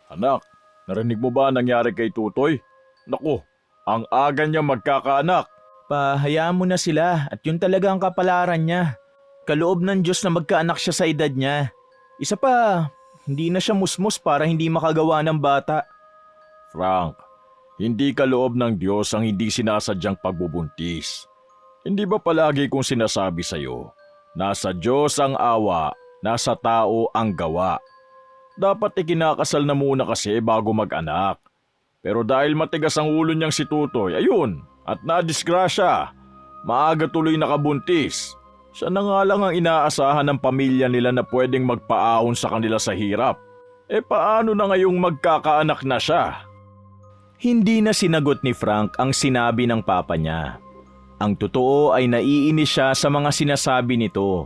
Anak, narinig mo ba ang nangyari kay Tutoy? Naku, ang aga niya magkakaanak. Hayaan mo na sila at yun talaga ang kapalaran niya. Kaloob ng Diyos na magkaanak siya sa edad niya. Isa pa, hindi na siya musmus para hindi makagawa ng bata. Frank, hindi kaloob ng Diyos ang hindi sinasadyang pagbubuntis. Hindi ba palagi kong sinasabi sa'yo, nasa Diyos ang awa, nasa tao ang gawa. Dapat ikinakasal na muna kasi bago mag-anak. Pero dahil matigas ang ulo niyang si Tutoy, ayun, at nadisgrasya. Maaga tuloy nakabuntis. Siya na nga lang ang inaasahan ng pamilya nila na pwedeng magpaahon sa kanila sa hirap. Paano na ngayong magkakaanak na siya? Hindi na sinagot ni Frank ang sinabi ng papa niya. Ang totoo ay naiinis siya sa mga sinasabi nito.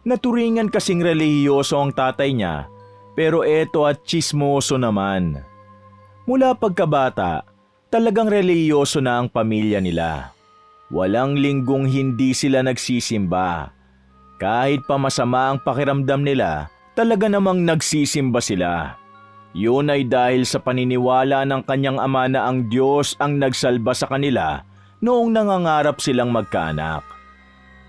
Naturingan kasing relihiyoso ang tatay niya, pero eto at tsismoso naman. Mula pagkabata, talagang relihiyoso na ang pamilya nila. Walang linggong hindi sila nagsisimba. Kahit pa masama ang pakiramdam nila, talaga namang nagsisimba sila. Yun ay dahil sa paniniwala ng kanyang ama na ang Diyos ang nagsalba sa kanila noong nangangarap silang magkaanak.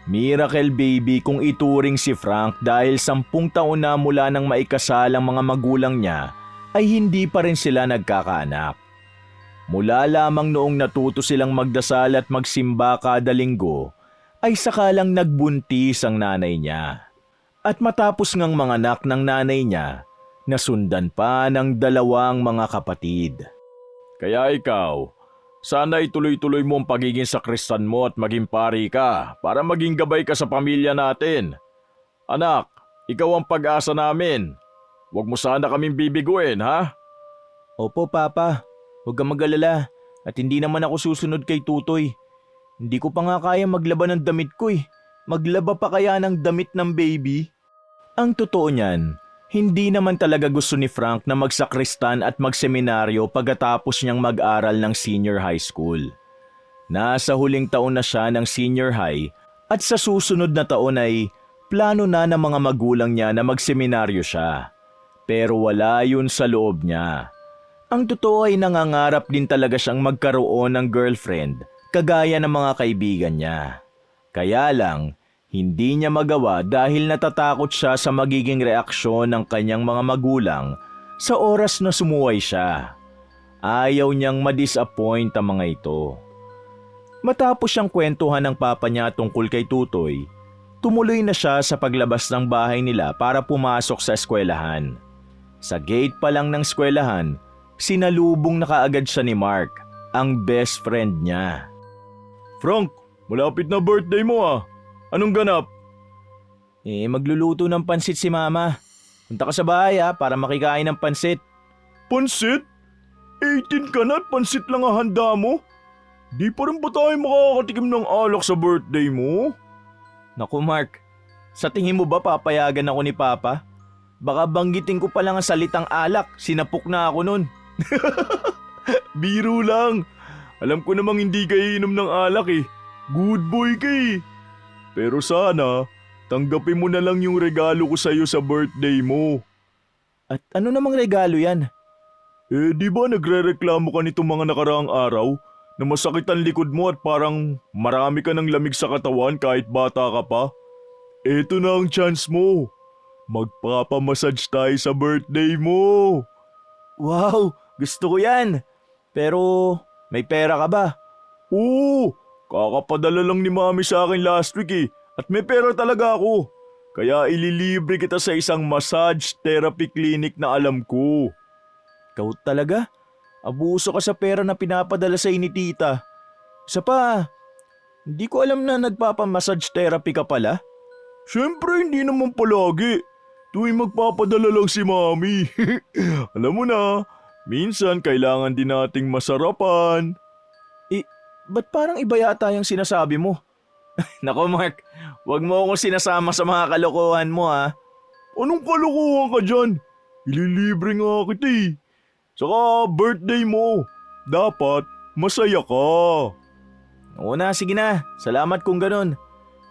Miracle baby kung ituring si Frank dahil 10 taon na mula nang maikasal ang mga magulang niya ay hindi pa rin sila nagkakaanak. Mula lamang noong natuto silang magdasal at magsimba kada linggo, ay sakalang nagbuntis ang nanay niya. At matapos ngang manganak ng nanay niya, nasundan pa ng 2 mga kapatid. Kaya ikaw, sana ituloy-tuloy mo ang pagiging sakristan mo at maging pari ka para maging gabay ka sa pamilya natin. Anak, ikaw ang pag-asa namin. Huwag mo sana kaming bibiguin, ha? Opo, Papa. Huwag kang mag-alala at hindi naman ako susunod kay Tutoy. Hindi ko pa nga kaya maglaba ng damit ko eh. Maglaba pa kaya ng damit ng baby? Ang totoo niyan, hindi naman talaga gusto ni Frank na magsakristan at magseminaryo pagkatapos niyang mag-aral ng senior high school. Nasa huling taon na siya ng senior high at sa susunod na taon ay plano na ng mga magulang niya na magseminaryo siya. Pero wala yun sa loob niya. Ang totoo ay nangangarap din talaga siyang magkaroon ng girlfriend kagaya ng mga kaibigan niya. Kaya lang, hindi niya magawa dahil natatakot siya sa magiging reaksyon ng kanyang mga magulang sa oras na sumuway siya. Ayaw niyang ma-disappoint ang mga ito. Matapos siyang kwentuhan ng papa niya tungkol kay Tutoy, tumuloy na siya sa paglabas ng bahay nila para pumasok sa eskwelahan. Sa gate pa lang ng eskwelahan, sinalubong na kaagad siya ni Mark, ang best friend niya. Frank, malapit na birthday mo ah. Anong ganap? Magluluto ng pansit si Mama. Punta ka sa bahay para makikain ng pansit. Pansit? 18 ka na at pansit lang ang handa mo? Di pa rin ba tayo makakatikim ng alak sa birthday mo? Naku Mark, sa tingin mo ba papayagan ako ni Papa? Baka banggitin ko pa lang ang salitang alak, sinapok na ako nun. Biro lang. Alam ko namang hindi kayo inom ng alak eh. Good boy ka eh. Pero sana, tanggapin mo na lang yung regalo ko sa'yo sa birthday mo. At ano namang regalo yan? Di ba nagre-reklamo ka nitong mga nakaraang araw na masakit ang likod mo at parang marami ka ng lamig sa katawan kahit bata ka pa? Eto na ang chance mo. Magpapamassage tayo sa birthday mo. Wow, gusto ko yan. Pero may pera ka ba? Oo, kakapadala lang ni Mami sa akin last week eh. At may pera talaga ako. Kaya ililibre kita sa isang massage therapy clinic na alam ko. Ikaw talaga? Abuso ka sa pera na pinapadala sa ni tita. Isa pa, hindi ko alam na nagpapamassage therapy ka pala. Siyempre hindi naman palagi. Tuwing magpapadala lang si Mami. Alam mo na, minsan kailangan din nating masarapan. Ba't parang iba yata yung sinasabi mo? Nako Mark, wag mo akong sinasama sa mga kalokohan mo ha. Anong kalokohan ka dyan? Ililibre nga kita eh. Saka birthday mo. Dapat masaya ka. Oo na, sige na. Salamat kung ganun.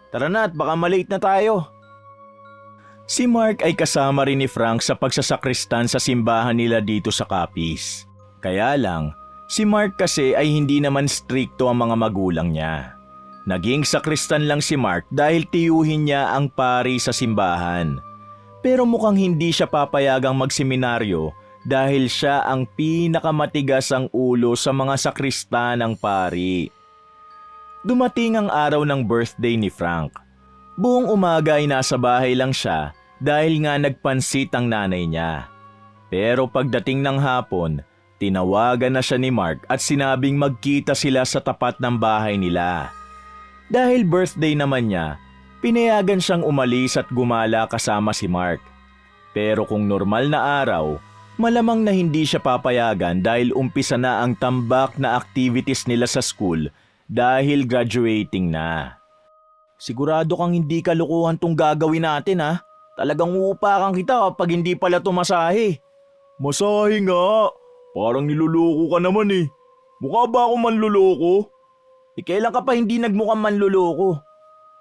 Tara na at baka malate na tayo. Si Mark ay kasama rin ni Frank sa pagsasakristan sa simbahan nila dito sa Capiz. Kaya lang, si Mark kasi ay hindi naman strikto ang mga magulang niya. Naging sakristan lang si Mark dahil tiyuhin niya ang pari sa simbahan. Pero mukhang hindi siya papayagang magseminaryo dahil siya ang pinakamatigas ang ulo sa mga sakristan ng pari. Dumating ang araw ng birthday ni Frank. Buong umaga ay nasa bahay lang siya dahil nga nagpansit ang nanay niya. Pero pagdating ng hapon, tinawagan na siya ni Mark at sinabing magkita sila sa tapat ng bahay nila. Dahil birthday naman niya, pinayagan siyang umalis at gumala kasama si Mark. Pero kung normal na araw, malamang na hindi siya papayagan dahil umpisa na ang tambak na activities nila sa school dahil graduating na. Sigurado kang hindi kalukuhan tong gagawin natin ha? Talagang uupakan kita kapag hindi pala tumasahe. Masahe nga. Parang niluloko ka naman eh. Mukha ba ako manluloko? Kailan ka pa hindi nagmukhang manluloko?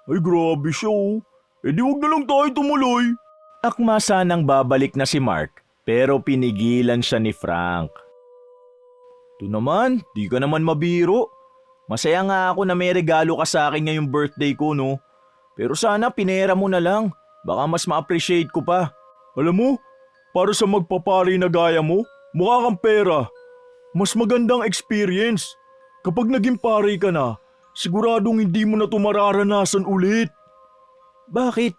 Ay grabe siya oh. Di wag na lang tayo tumuloy. Akma sanang babalik na si Mark pero pinigilan siya ni Frank. Ito naman, di ka naman mabiro. Masaya nga ako na may regalo ka sa akin ngayong birthday ko no. Pero sana pinera mo na lang. Baka mas ma-appreciate ko pa. Alam mo, para sa magpapari na gaya mo, mukha kang pera. Mas magandang experience. Kapag naging pari ka na, siguradong hindi mo na ito mararanasan ulit. Bakit?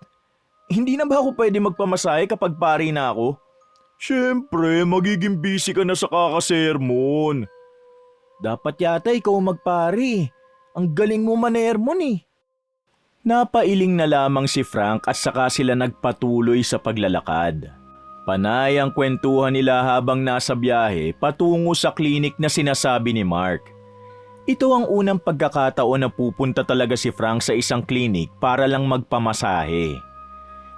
Hindi na ba ako pwede magpamasahe kapag pari na ako? Siyempre, magiging busy ka na sa kakasermon. Dapat yata ikaw magpari. Ang galing mo manermon eh. Napailing na lamang si Frank at saka sila nagpatuloy sa paglalakad. Panay ang kwentuhan nila habang nasa biyahe patungo sa klinik na sinasabi ni Mark. Ito ang unang pagkakataon na pupunta talaga si Frank sa isang klinik para lang magpamasahe.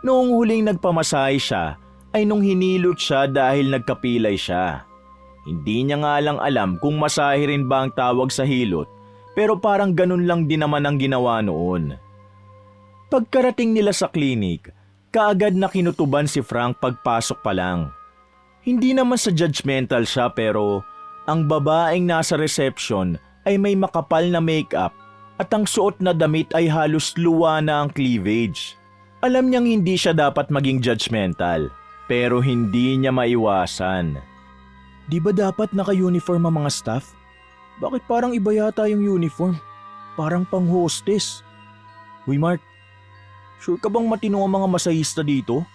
Noong huling nagpamasahe siya ay nung hinilot siya dahil nagkapilay siya. Hindi niya nga lang alam kung masahe rin ba ang tawag sa hilot pero parang ganun lang din naman ang ginawa noon. Pagkarating nila sa klinik, kaagad na kinutuban si Frank pagpasok pa lang. Hindi naman sa judgmental siya pero ang babaeng nasa reception ay may makapal na makeup at ang suot na damit ay halos luwa na ang cleavage. Alam niyang hindi siya dapat maging judgmental pero hindi niya maiwasan. Di ba dapat naka-uniform ang mga staff? Bakit parang iba yata yung uniform? Parang pang hostess. Uy Mark, sure ka bang matino ang mga masahista dito?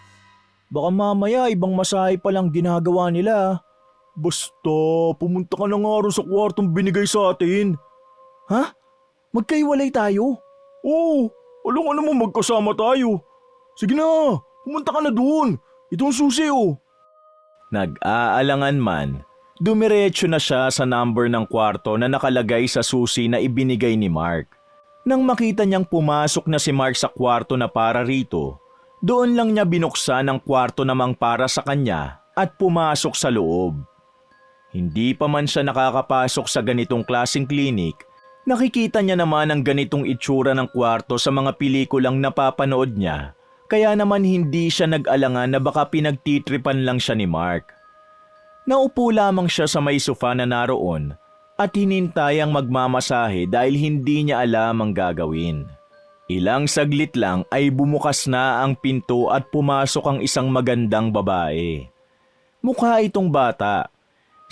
Baka mamaya ibang masahe palang ginagawa nila. Basta, pumunta ka na nga rin sa kwartong binigay sa atin. Ha? Magkaiwalay tayo? Oo, alam ka naman magkasama tayo. Sige na, pumunta ka na doon. Ito ang susi oh. Nag-aalangan man, dumiretso na siya sa number ng kwarto na nakalagay sa susi na ibinigay ni Mark. Nang makita niyang pumasok na si Mark sa kwarto na para rito, doon lang niya binuksan ang kwarto namang para sa kanya at pumasok sa loob. Hindi pa man siya nakakapasok sa ganitong klaseng klinik, nakikita niya naman ang ganitong itsura ng kwarto sa mga pelikulang napapanood niya, kaya naman hindi siya nag-alangan na baka pinagtitripan lang siya ni Mark. Naupo lamang siya sa may sofa na naroon at hinintay ang magmamasahe dahil hindi niya alam ang gagawin. Ilang saglit lang ay bumukas na ang pinto at pumasok ang isang magandang babae. Mukha itong bata.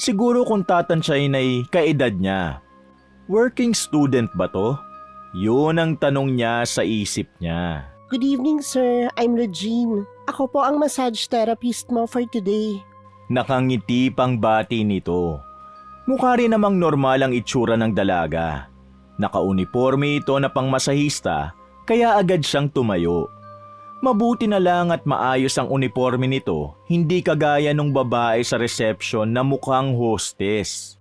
Siguro kung tatansyahin ay kaedad niya. Working student ba to? Yun ang tanong niya sa isip niya. Good evening, sir. I'm Regine. Ako po ang massage therapist mo for today. Nakangiti pang bati nito. Mukha rin namang normal ang itsura ng dalaga. Nakauniforme ito na pangmasahista kaya agad siyang tumayo. Mabuti na lang at maayos ang uniforme nito, hindi kagaya nung babae sa reception na mukhang hostess.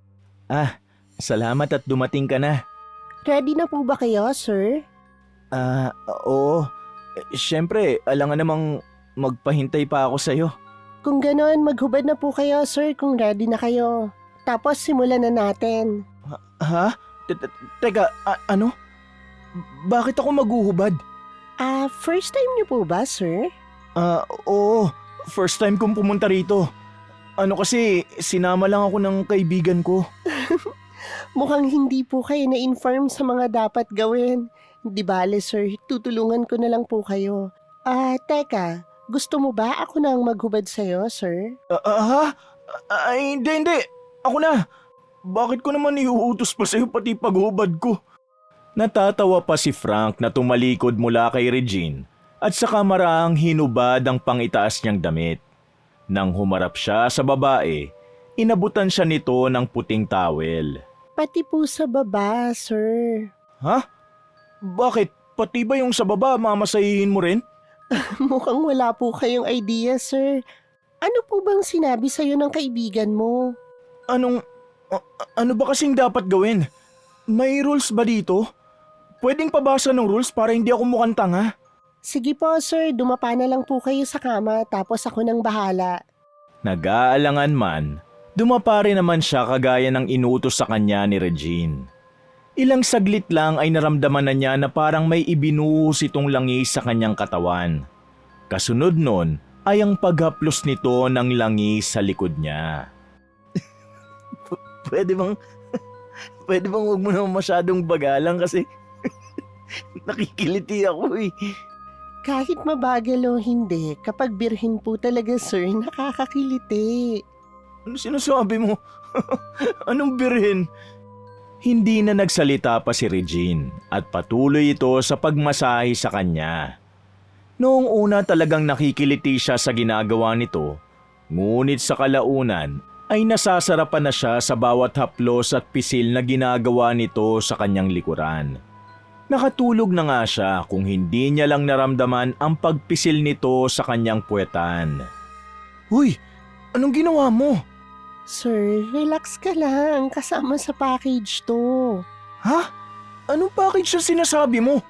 Salamat at dumating ka na. Ready na po ba kayo, sir? Oo. Siyempre, alangan namang magpahintay pa ako sa'yo. Kung ganon, maghubad na po kayo, sir, kung ready na kayo. Tapos simulan na natin. Ha? Teka, ano? Bakit ako maghuhubad? First time niyo po ba, sir? Oo. First time kong pumunta rito. Ano kasi, sinama lang ako ng kaibigan ko. Mukhang hindi po kayo na-inform sa mga dapat gawin. Di bale, sir, tutulungan ko na lang po kayo. Teka, gusto mo ba ako nang maghubad sa'yo, sir? Ha? Ay, hindi. Ako na. Bakit ko naman iuutos pa sa'yo pati paghubad ko? Natatawa pa si Frank na tumalikod mula kay Regine at sa kamaraang hinubad ang pangitaas niyang damit. Nang humarap siya sa babae, inabutan siya nito ng puting towel. Pati po sa baba, sir. Ha? Bakit? Pati ba yung sa baba mamasahihin mo rin? Mukhang wala po kayong idea, sir. Ano po bang sinabi sa'yo ng kaibigan mo? Ano ba kasing dapat gawin? May rules ba dito? Pwedeng pabasa ng rules para hindi ako mukhang tanga? Sige po, sir. Dumapa na lang po kayo sa kama tapos ako nang bahala. Nag-aalangan man, dumapa rin naman siya kagaya ng inutos sa kanya ni Regine. Ilang saglit lang ay naramdaman na niya na parang may ibinuhos itong langis sa kanyang katawan. Kasunod nun ay ang paghaplos nito ng langis sa likod niya. Pwede bang huwag mo naman masyadong bagalang kasi nakikiliti ako eh. Kahit mabagal o hindi, kapag birhin po talaga, sir, nakakakiliti. Ano sinasabi mo? Anong birhen? Hindi na nagsalita pa si Regine at patuloy ito sa pagmasahe sa kanya. Noong una talagang nakikiliti siya sa ginagawa nito, ngunit sa kalaunan ay nasasarapan na siya sa bawat haplos at pisil na ginagawa nito sa kanyang likuran. Nakatulog na nga siya kung hindi niya lang naramdaman ang pagpisil nito sa kanyang puwetan. Uy, anong ginawa mo? Sir, relax ka lang. Kasama sa package to. Ha? Anong package na sinasabi mo?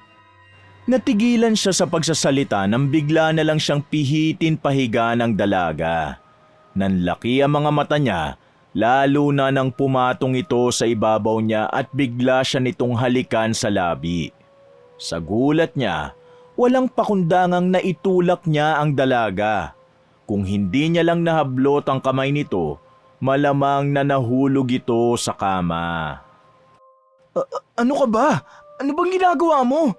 Natigilan siya sa pagsasalita nang bigla na lang siyang pihitin pahiga ng dalaga. Nanlaki ang mga mata niya, lalo na nang pumatong ito sa ibabaw niya at bigla siya nitong halikan sa labi. Sa gulat niya, walang pakundangang naitulak niya ang dalaga. Kung hindi niya lang nahablot ang kamay nito, malamang na nahulog ito sa kama. Ano ka ba? Ano bang ginagawa mo?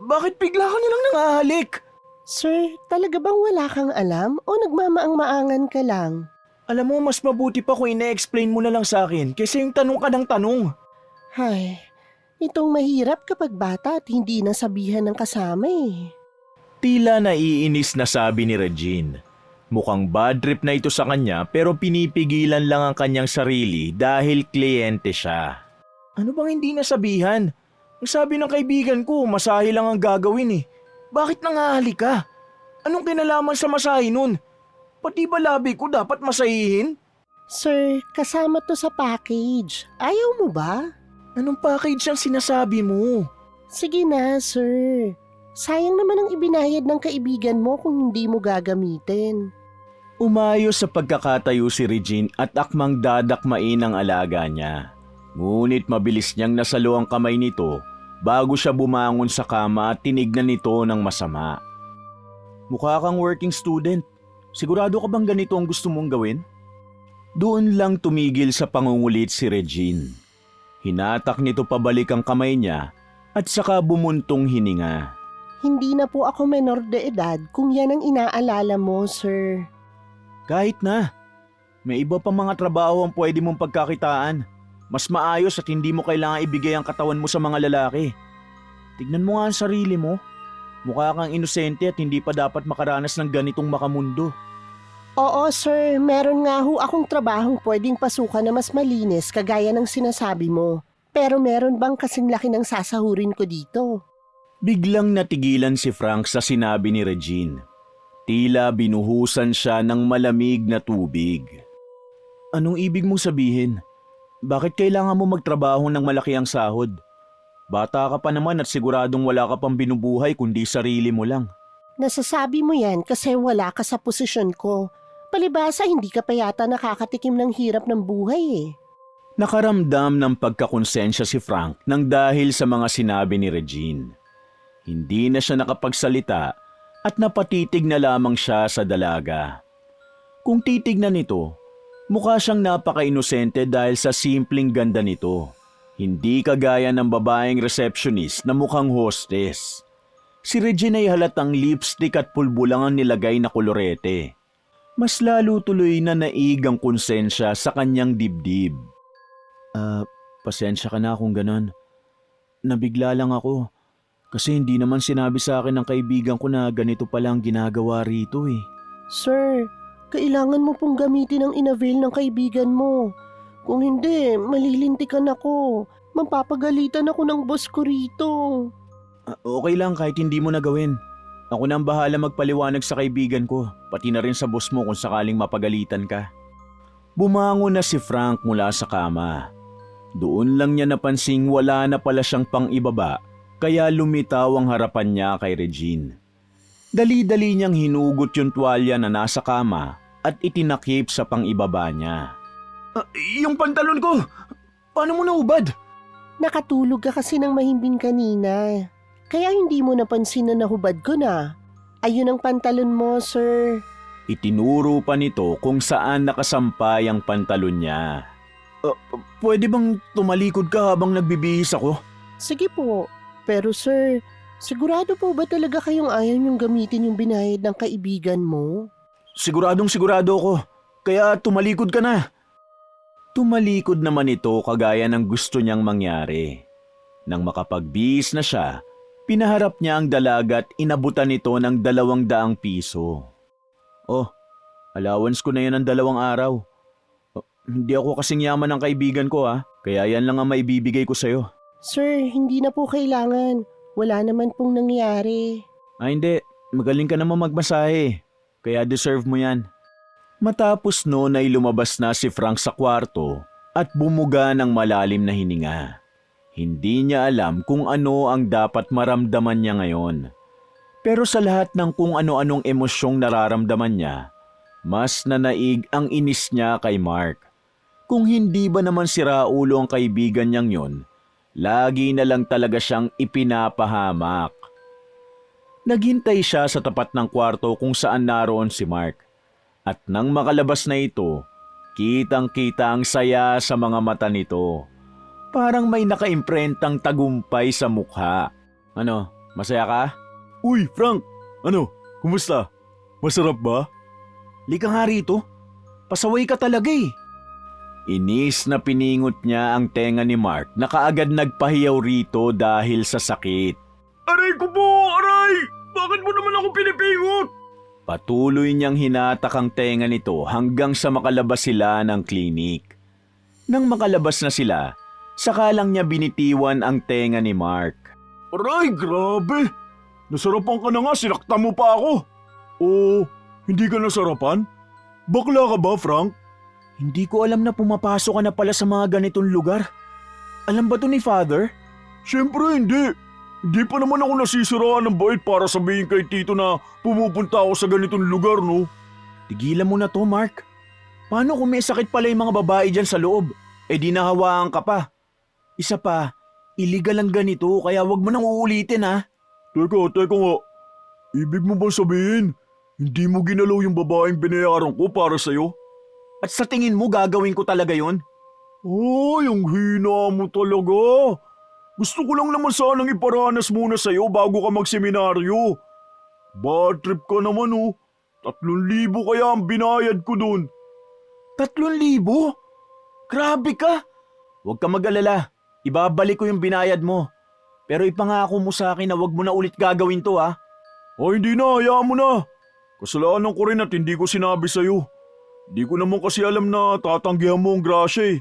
Bakit bigla ka nilang nangahalik? Sir, talaga bang wala kang alam o nagmamaang-maangan ka lang? Alam mo, mas mabuti pa kung ine-explain mo na lang sa akin kaysa yung tanong ka ng tanong. Hay, itong mahirap kapag bata at hindi nasabihan ng kasama eh. Tila naiinis na sabi ni Regine. Mukhang bad trip na ito sa kanya pero pinipigilan lang ang kanyang sarili dahil kliyente siya. Ano bang hindi nasabihan? Ang sabi ng kaibigan ko, masahe lang ang gagawin eh. Bakit nangahalik ka? Anong kinalaman sa masahe nun? Pati ba labi ko dapat masahihin? Sir, kasama to sa package. Ayaw mo ba? Anong package ang sinasabi mo? Sige na, sir. Sayang naman ang ibinayad ng kaibigan mo kung hindi mo gagamitin. Umayos sa pagkakatayo si Regine at akmang dadakmain ang alaga niya. Ngunit mabilis niyang nasalo ang kamay nito bago siya bumangon sa kama at tinignan nito ng masama. Mukha kang working student. Sigurado ka bang ganito ang gusto mong gawin? Doon lang tumigil sa pangungulit si Regine. Hinatak nito pabalik ang kamay niya at saka bumuntong hininga. Hindi na po ako menor de edad kung yan ang inaalala mo, sir. Kahit na. May iba pa mga trabaho ang pwede mong pagkakitaan. Mas maayos at hindi mo kailangan ibigay ang katawan mo sa mga lalaki. Tignan mo nga ang sarili mo. Mukha kang inosente at hindi pa dapat makaranas ng ganitong makamundo. Oo, sir. Meron nga ho akong trabahong pwedeng pasukan na mas malinis kagaya ng sinasabi mo. Pero meron bang kasing laki ng sasahurin ko dito? Biglang natigilan si Frank sa sinabi ni Regine. Tila binuhusan siya ng malamig na tubig. Anong ibig mong sabihin? Bakit kailangan mo magtrabaho ng malaki ang sahod? Bata ka pa naman at siguradong wala ka pang binubuhay kundi sarili mo lang. Nasasabi mo yan kasi wala ka sa posisyon ko. Palibasa hindi ka pa yata nakakatikim ng hirap ng buhay eh. Nakaramdam ng pagkakonsensya si Frank nang dahil sa mga sinabi ni Regine. Hindi na siya nakapagsalita at napatitig na lamang siya sa dalaga. Kung titignan nito, mukha siyang napaka-inosente dahil sa simpleng ganda nito. Hindi kagaya ng babaeng receptionist na mukhang hostess. Si Regine ay halatang lipstick at pulbo lang ang nilagay na kolorete. Mas lalo tuloy na naig ang konsensya sa kanyang dibdib. Pasensya ka na kung ganon. Nabigla lang ako. Kasi hindi naman sinabi sa akin ng kaibigan ko na ganito pala ang ginagawa rito eh. Sir, kailangan mo pong gamitin ang inavail ng kaibigan mo. Kung hindi, malilintikan ako. Mapapagalitan ako ng boss ko rito. Okay lang kahit hindi mo na gawin. Ako na ang bahala magpaliwanag sa kaibigan ko, pati na rin sa boss mo kung sakaling mapagalitan ka. Bumangon na si Frank mula sa kama. Doon lang niya napansing wala na pala siyang pang-ibaba, kaya lumitaw ang harapan niya kay Regine. Dali-dali niyang hinugot yung tuwalya na nasa kama at itinakip sa pang-ibaba niya. Yung pantalon ko! Paano mo naubad? Nakatulog ka kasi ng mahimbing kanina. Kaya hindi mo napansin na nahubad ko na. Ayun ang pantalon mo, sir. Itinuro pa nito kung saan nakasampay ang pantalon niya. Pwede bang tumalikod ka habang nagbibihis ako? Sige po. Pero sir, sigurado po ba talaga kayong ayaw niyong gamitin yung binayad ng kaibigan mo? Siguradong sigurado ako. Kaya tumalikod ka na. Tumalikod naman ito kagaya ng gusto niyang mangyari. Nang makapagbihis na siya, pinaharap niya ang dalaga at inabutan nito ng 200 piso. Oh, allowance ko na yan ng 2 araw. Hindi ako kasing yaman ng kaibigan ko kaya yan lang ang maibibigay ko sa'yo. Sir, hindi na po kailangan. Wala naman pong nangyari. Hindi. Magaling ka naman magmasahe. Kaya deserve mo yan. Matapos noon ay lumabas na si Frank sa kwarto at bumuga ng malalim na hininga. Hindi niya alam kung ano ang dapat maramdaman niya ngayon. Pero sa lahat ng kung ano-anong emosyong nararamdaman niya, mas nanaig ang inis niya kay Mark. Kung hindi ba naman sira ulo ang kaibigan niyang yon, lagi na lang talaga siyang ipinapahamak. Naghintay siya sa tapat ng kwarto kung saan naroon si Mark. At nang makalabas na ito, kitang-kita ang saya sa mga mata nito. Parang may nakaimprentang tagumpay sa mukha. Ano, masaya ka? Uy, Frank! Ano, kumusta? Masarap ba? Lika nga rito. Pasaway ka talaga eh. Inis na piningot niya ang tenga ni Mark na kaagad nagpahiyaw rito dahil sa sakit. Aray ko po! Aray! Bakit mo naman ako pinipingot? Patuloy niyang hinatak ang tenga nito hanggang sa makalabas sila ng klinik. Nang makalabas na sila, saka lang niya binitiwan ang tenga ni Mark. Aray, grabe! Nasarapan ka na nga, sinaktan mo pa ako. Hindi ka nasarapan? Bakla ka ba, Frank? Hindi ko alam na pumapasok ka na pala sa mga ganitong lugar. Alam ba to ni Father? Siyempre hindi. Hindi pa naman ako nasisiraan ng bait para sabihin kay Tito na pumupunta ako sa ganitong lugar, no? Tigilan mo na to, Mark. Paano kung may sakit pala yung mga babae dyan sa loob? Di nahawaan ka pa. Isa pa, illegal ang ganito kaya wag mo nang uulitin ha. Teka nga. Ibig mo bang sabihin, hindi mo ginalaw yung babaeng binayaran ko para sa'yo? At sa tingin mo gagawin ko talaga yon? Yung hina mo talaga. Gusto ko lang naman sanang iparanas muna sa'yo bago ka magseminaryo. Bad trip ka naman 3,000 kaya ang binayad ko dun. 3,000? Grabe ka! Huwag ka mag-alala. Ibabalik ko yung binayad mo. Pero ipangako mo sa akin na huwag mo na ulit gagawin to hindi na, hayaan mo na. Kasalanan ko rin at hindi ko sinabi sa'yo. Di ko naman kasi alam na tatanggihan mo ang grasya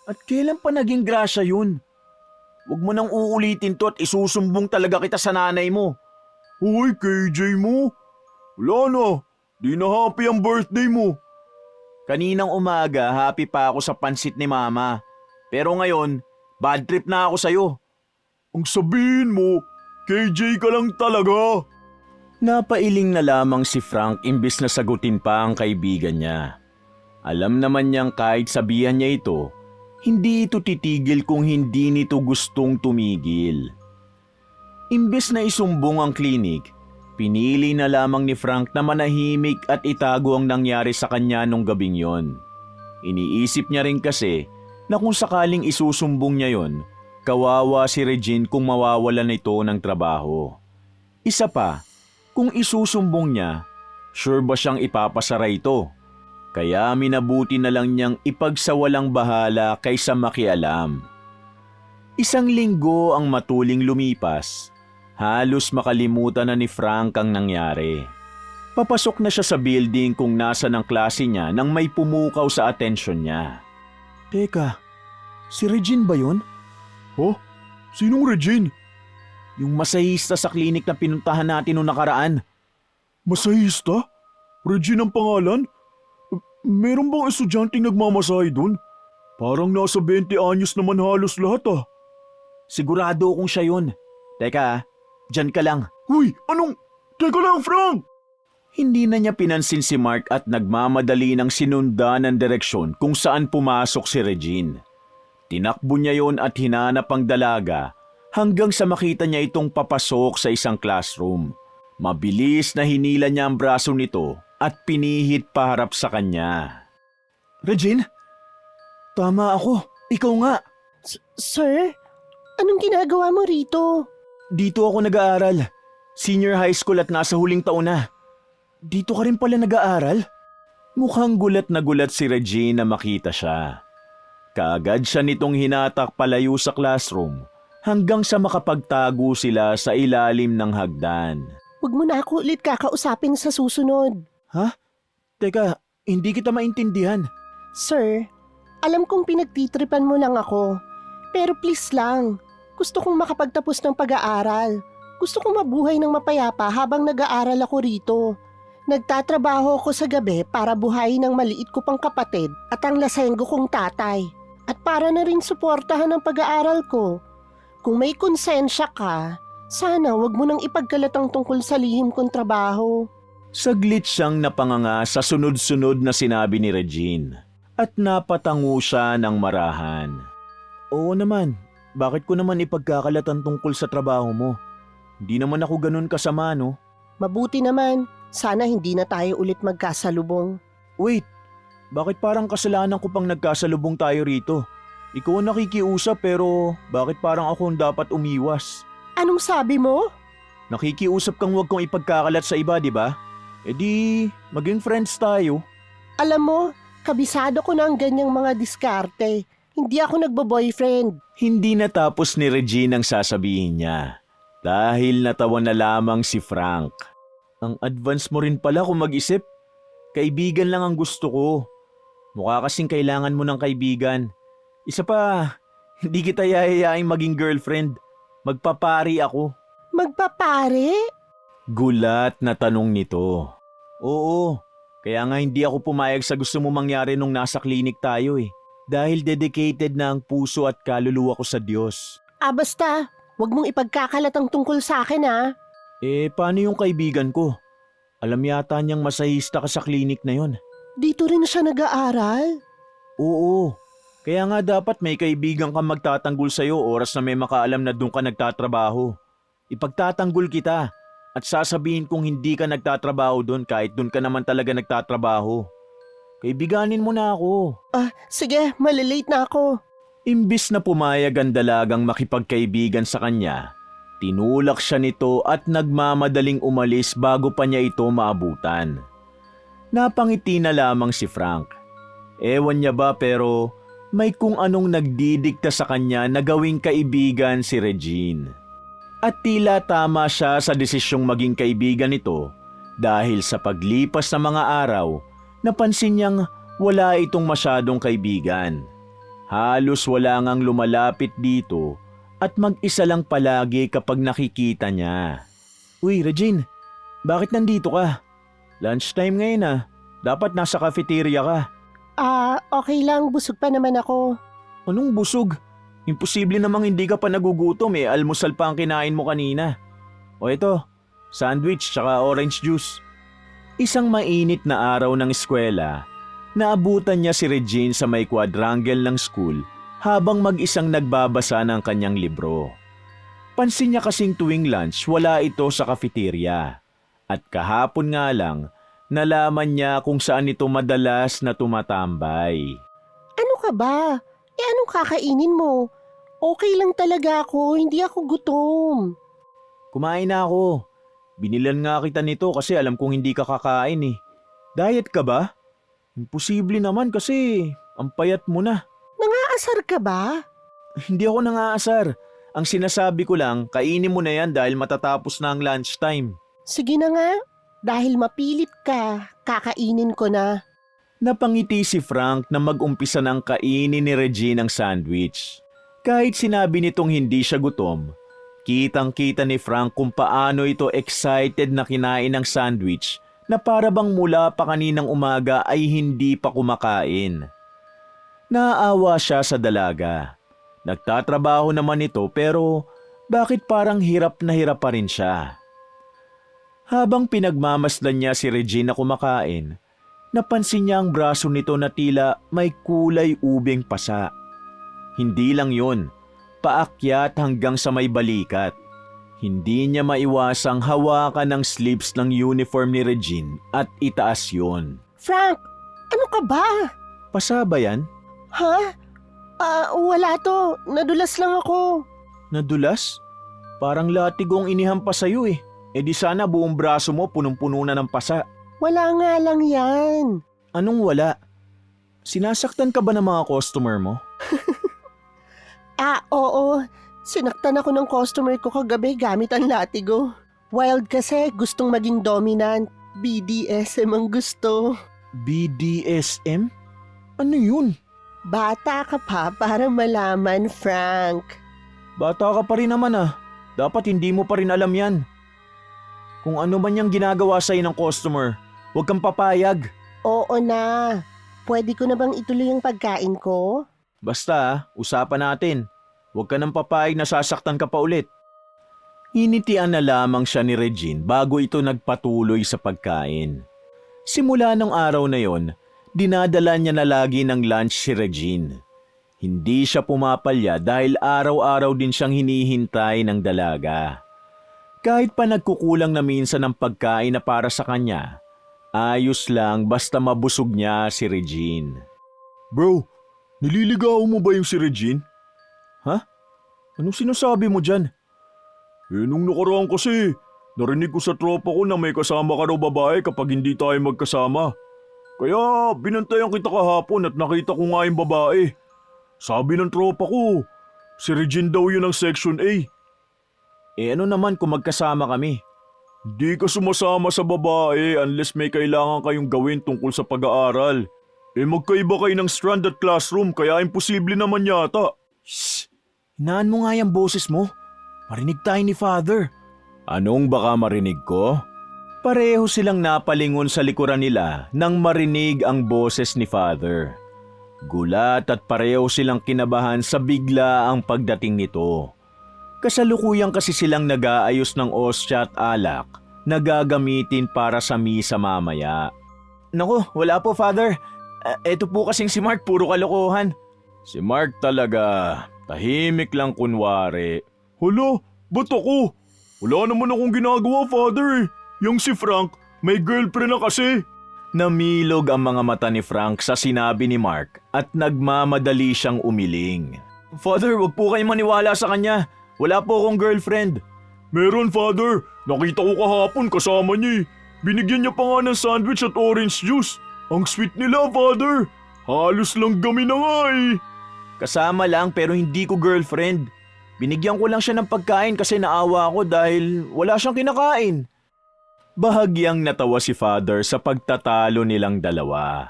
At kailan pa naging grasya yun? Huwag mo nang uulitin to at isusumbong talaga kita sa nanay mo. Hoy, KJ mo. Wala na. Di na happy ang birthday mo. Kaninang umaga, happy pa ako sa pansit ni Mama. Pero ngayon, bad trip na ako sa'yo. Ang sabihin mo, KJ ka lang talaga. Napailing na lamang si Frank imbis na sagutin pa ang kaibigan niya. Alam naman niyang kahit sabihan niya ito, hindi ito titigil kung hindi nito gustong tumigil. Imbes na isumbong ang klinik, Pinili na lamang ni Frank na manahimik at itago ang nangyari sa kanya nung gabing yon. Iniisip niya rin kasi na kung sakaling isusumbong niya yon, kawawa si Regine kung mawawalan ito ng trabaho. Isa pa, kung isusumbong niya, sure ba siyang ipapasara ito? Kaya minabuti na lang niyang ipagsawalang bahala kaysa makialam. Isang linggo ang matuling lumipas. Halos makalimutan na ni Frank ang nangyari. Papasok na siya sa building kung nasa ng klase niya nang may pumukaw sa atensyon niya. Teka, si Regine ba yun? Oh, sinong Regine? Yung masahista sa klinik na pinuntahan natin noong nakaraan. Masahista? Regine ang pangalan? Meron bang estudyanteng nagmamasahe dun? Parang nasa 20 anyos naman halos lahat ah. Sigurado akong siya yun. Teka, dyan ka lang. Uy, anong? Teka lang, Frank! Hindi na niya pinansin si Mark at nagmamadali ng sinunda ng direksyon kung saan pumasok si Regine. Tinakbo niya yon at hinanap ang dalaga hanggang sa makita niya itong papasok sa isang classroom. Mabilis na hinila niya ang braso nito at pinihit paharap sa kanya. Regine? Tama ako. Ikaw nga. Sir? Anong ginagawa mo rito? Dito ako nag-aaral. Senior high school at nasa huling taon na. Dito ka rin pala nag-aaral? Mukhang gulat na gulat si Regine na makita siya. Kaagad siya nitong hinatak palayo sa classroom hanggang sa makapagtago sila sa ilalim ng hagdan. Huwag mo na ako ulit kakausapin sa susunod. Ha? Teka, hindi kita maintindihan. Sir, alam kong pinagtitripan mo lang ako. Pero please lang, gusto kong makapagtapos ng pag-aaral. Gusto kong mabuhay ng mapayapa habang nag-aaral ako rito. Nagtatrabaho ako sa gabi para buhayin ng maliit ko pang kapatid at ang lasenggo kong tatay. At para na rin suportahan ang pag-aaral ko. Kung may konsensya ka, sana wag mo nang ipagkalat ang tungkol sa lihim kong trabaho. Saglit siyang napanganga sa sunod-sunod na sinabi ni Regine at napatango siya ng marahan. Oo naman, bakit ko naman ipagkakalatan tungkol sa trabaho mo? Hindi naman ako ganun kasama, no? Mabuti naman, sana hindi na tayo ulit magkasalubong. Wait, bakit parang kasalanan ko pang nagkasalubong tayo rito? Ikaw ang nakikiusap pero bakit parang ako ang dapat umiwas? Anong sabi mo? Nakikiusap kang huwag kong ipagkakalat sa iba, di ba? E di, maging friends tayo. Alam mo, kabisado ko na ang ganyang mga diskarte. Hindi ako nagbo-boyfriend. Hindi natapos ni Regine ang sasabihin niya dahil natawa na lamang si Frank. Ang advance mo rin pala kung mag-isip. Kaibigan lang ang gusto ko. Mukha kasing kailangan mo ng kaibigan. Isa pa, hindi kita yayayaing maging girlfriend. Magpapari ako. Magpapare? Gulat na tanong nito. Oo, kaya nga hindi ako pumayag sa gusto mo mangyari nung nasa klinik tayo eh. Dahil dedicated na ang puso at kaluluwa ko sa Diyos. Basta, wag mong ipagkakalat ang tungkol sa akin ha. Paano yung kaibigan ko? Alam yata niyang masahista ka sa klinik na yon. Dito rin siya nag-aaral? Oo, kaya nga dapat may kaibigan kang magtatanggol sa'yo oras na may makaalam na doon ka nagtatrabaho. Ipagtatanggol kita at sasabihin kung hindi ka nagtatrabaho doon kahit doon ka naman talaga nagtatrabaho. Kaibiganin mo na ako. Sige, malilate na ako. Imbis na pumayag ang dalagang makipagkaibigan sa kanya, tinulak siya nito at nagmamadaling umalis bago pa niya ito maabutan. Napangiti na lamang si Frank. Ewan niya ba pero may kung anong nagdidikta sa kanya na gawing kaibigan si Regine. At tila tama siya sa desisyong maging kaibigan nito dahil sa paglipas ng mga araw, napansin niyang wala itong masyadong kaibigan. Halos wala ngang lumalapit dito at mag-isa lang palagi kapag nakikita niya. Uy, Regine, bakit nandito ka? Lunchtime ngayon ah. Dapat nasa cafeteria ka. Okay lang, busog pa naman ako. Anong busog? Imposible namang hindi ka pa nagugutom eh. Almusal pa ang kinain mo kanina. O ito, sandwich tsaka orange juice. Isang mainit na araw ng eskwela, naabutan niya si Regine sa may quadrangle ng school habang mag-isang nagbabasa ng kanyang libro. Pansin niya kasing tuwing lunch wala ito sa cafeteria. At kahapon nga lang, nalaman niya kung saan ito madalas na tumatambay. Ano ka ba? Anong kakainin mo? Okay lang talaga ako, hindi ako gutom. Kumain na ako. Binilan nga kita nito kasi alam kong hindi ka kakain eh. Diet ka ba? Imposible naman kasi ang payat mo na. Nangaasar ka ba? Hindi ako nangaasar. Ang sinasabi ko lang, kainin mo na yan dahil matatapos na ang lunchtime. Sige na nga, dahil mapilit ka, kakainin ko na. Napangiti si Frank na mag-umpisa ng kainin ni Regine ang sandwich. Kahit sinabi nitong hindi siya gutom, kitang-kita ni Frank kung paano ito excited na kinain ng sandwich na para bang mula pa kaninang umaga ay hindi pa kumakain. Naaawa siya sa dalaga. Nagtatrabaho naman ito pero bakit parang hirap na hirap pa rin siya? Habang pinagmamasdan niya si Regine na kumakain, napansin niya ang braso nito na tila may kulay ubing pasa. Hindi lang yun, paakyat hanggang sa may balikat. Hindi niya maiwasang hawakan ng sleeves ng uniform ni Regine at itaas yun. Frank, ano ka ba? Pasa ba yan? Ha? Wala to. Nadulas lang ako. Nadulas? Parang latigong inihampas sa'yo eh. E di sana buong braso mo punong-puno na ng pasa. Wala nga lang yan. Anong wala? Sinasaktan ka ba ng mga customer mo? Oo. Sinaktan ako ng customer ko kagabi gamit ang latigo. Wild kasi gustong maging dominant. BDSM ang gusto. BDSM? Ano yun? Bata ka pa para malaman, Frank. Bata ka pa rin naman ah. Dapat hindi mo pa rin alam yan. Kung ano man yung ginagawa sa'yo ng customer, huwag kang papayag. Oo na. Pwede ko na bang ituloy ang pagkain ko? Basta, usapan natin. Huwag ka nang papayag na sasaktan ka pa ulit. Initian na lamang siya ni Regine bago ito nagpatuloy sa pagkain. Simula nung araw na yon, dinadala niya na lagi ng lunch si Regine. Hindi siya pumapalya dahil araw-araw din siyang hinihintay ng dalaga. Kahit pa nagkukulang na minsan ng pagkain na para sa kanya, ayos lang basta mabusog niya si Regine. Bro, nililigaw mo ba yung si Regine? Ha? Anong sinasabi mo dyan? Nung nakaraan kasi, narinig ko sa tropa ko na may kasama ka raw babae kapag hindi tayo magkasama. Kaya binantayan kita kahapon at nakita ko nga yung babae. Sabi ng tropa ko, si Regine daw yun ng Section A. Ano naman kung magkasama kami? Di ka sumasama sa babae unless may kailangan kayong gawin tungkol sa pag-aaral. Magkaiba kayo ng strand at classroom kaya imposible naman yata. Shh! Hinaan mo nga yung boses mo. Marinig tayo ni Father. Anong baka marinig ko? Pareho silang napalingon sa likuran nila nang marinig ang boses ni Father. Gulat at pareho silang kinabahan sa bigla ang pagdating nito. Kasalukuyang kasi silang nag-aayos ng ostya at alak na gagamitin para sa misa mamaya. Naku, wala po Father. Eto po kasing si Mark, puro kalokohan. Si Mark talaga, tahimik lang kunwari. Hala, ba't ako? Wala naman akong ginagawa Father eh. Yung si Frank, may girlfriend na kasi. Namilog ang mga mata ni Frank sa sinabi ni Mark at nagmamadali siyang umiling. Father, wag po kayong maniwala sa kanya. Wala po akong girlfriend. Meron Father, nakita ko kahapon kasama niya eh. Binigyan niya pa nga ng sandwich at orange juice. Ang sweet nila Father. Halos lang gami na nga eh. Kasama lang pero hindi ko girlfriend. Binigyan ko lang siya ng pagkain kasi naawa ako dahil wala siyang kinakain. Bahagyang natawa si Father sa pagtatalo nilang dalawa.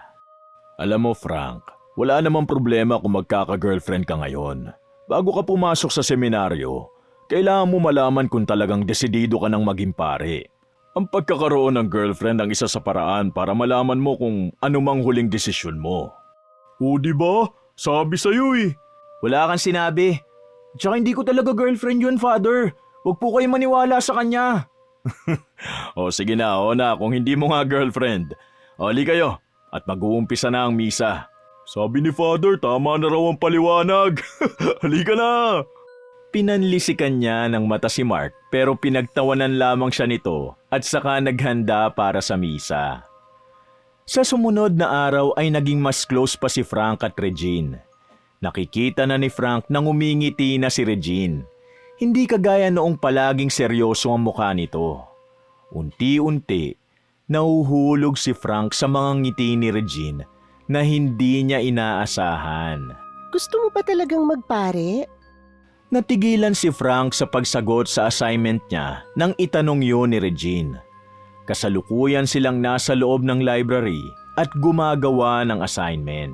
Alam mo Frank, wala namang problema kung magkaka-girlfriend ka ngayon. Bago ka pumasok sa seminaryo, kailangan mo malaman kung talagang desidido ka ng maging pare. Ang pagkakaroon ng girlfriend ang isa sa paraan para malaman mo kung anumang huling desisyon mo. O diba? Sabi sa'yo eh. Wala kang sinabi. Tsaka hindi ko talaga girlfriend yun, Father. Huwag po kayo maniwala sa kanya. O sige na, kung hindi mo nga girlfriend. Hali kayo at mag-uumpisa na ang misa. Sabi ni Father, tama na raw ang paliwanag. Halika na. Pinanlisikan niya ng mata si Mark pero pinagtawanan lamang siya nito at saka naghanda para sa misa. Sa sumunod na araw ay naging mas close pa si Frank at Regine. Nakikita na ni Frank nang umingiti na si Regine. Hindi kagaya noong palaging seryoso ang mukha nito. Unti-unti, nahuhulog si Frank sa mga ngiti ni Regine na hindi niya inaasahan. Gusto mo pa talagang magpare? Natigilan si Frank sa pagsagot sa assignment niya nang itanong yun ni Regine. Kasalukuyan silang nasa loob ng library at gumagawa ng assignment.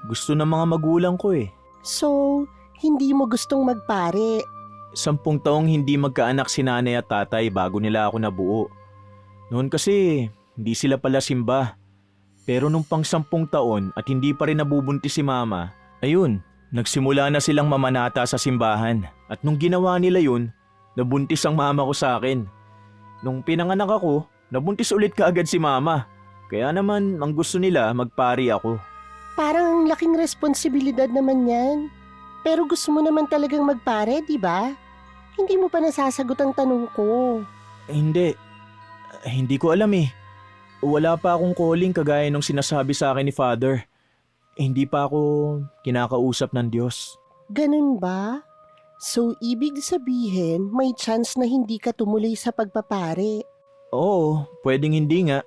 Gusto ng mga magulang ko eh. So, hindi mo gustong magpare? 10 taong hindi magkaanak si nanay at tatay bago nila ako nabuo. Noon kasi, hindi sila pala simba. Pero nung pang 10 taon at hindi pa rin nabubuntis si mama, ayun, nagsimula na silang mamanata sa simbahan. At nung ginawa nila yun, nabuntis ang mama ko sa akin. Nung pinanganak ako, nabuntis ulit kaagad si mama. Kaya naman, ang gusto nila, magpari ako. Parang ang laking responsibilidad naman yan. Pero gusto mo naman talagang magpare, di ba? Hindi mo pa nasasagot ang tanong ko. Hindi ko alam eh. Wala pa akong calling kagaya nung sinasabi sa akin ni Father. Hindi pa ako kinakausap ng Diyos. Ganun ba? So, ibig sabihin, may chance na hindi ka tumuloy sa pagpapare. Oo, pwedeng hindi nga.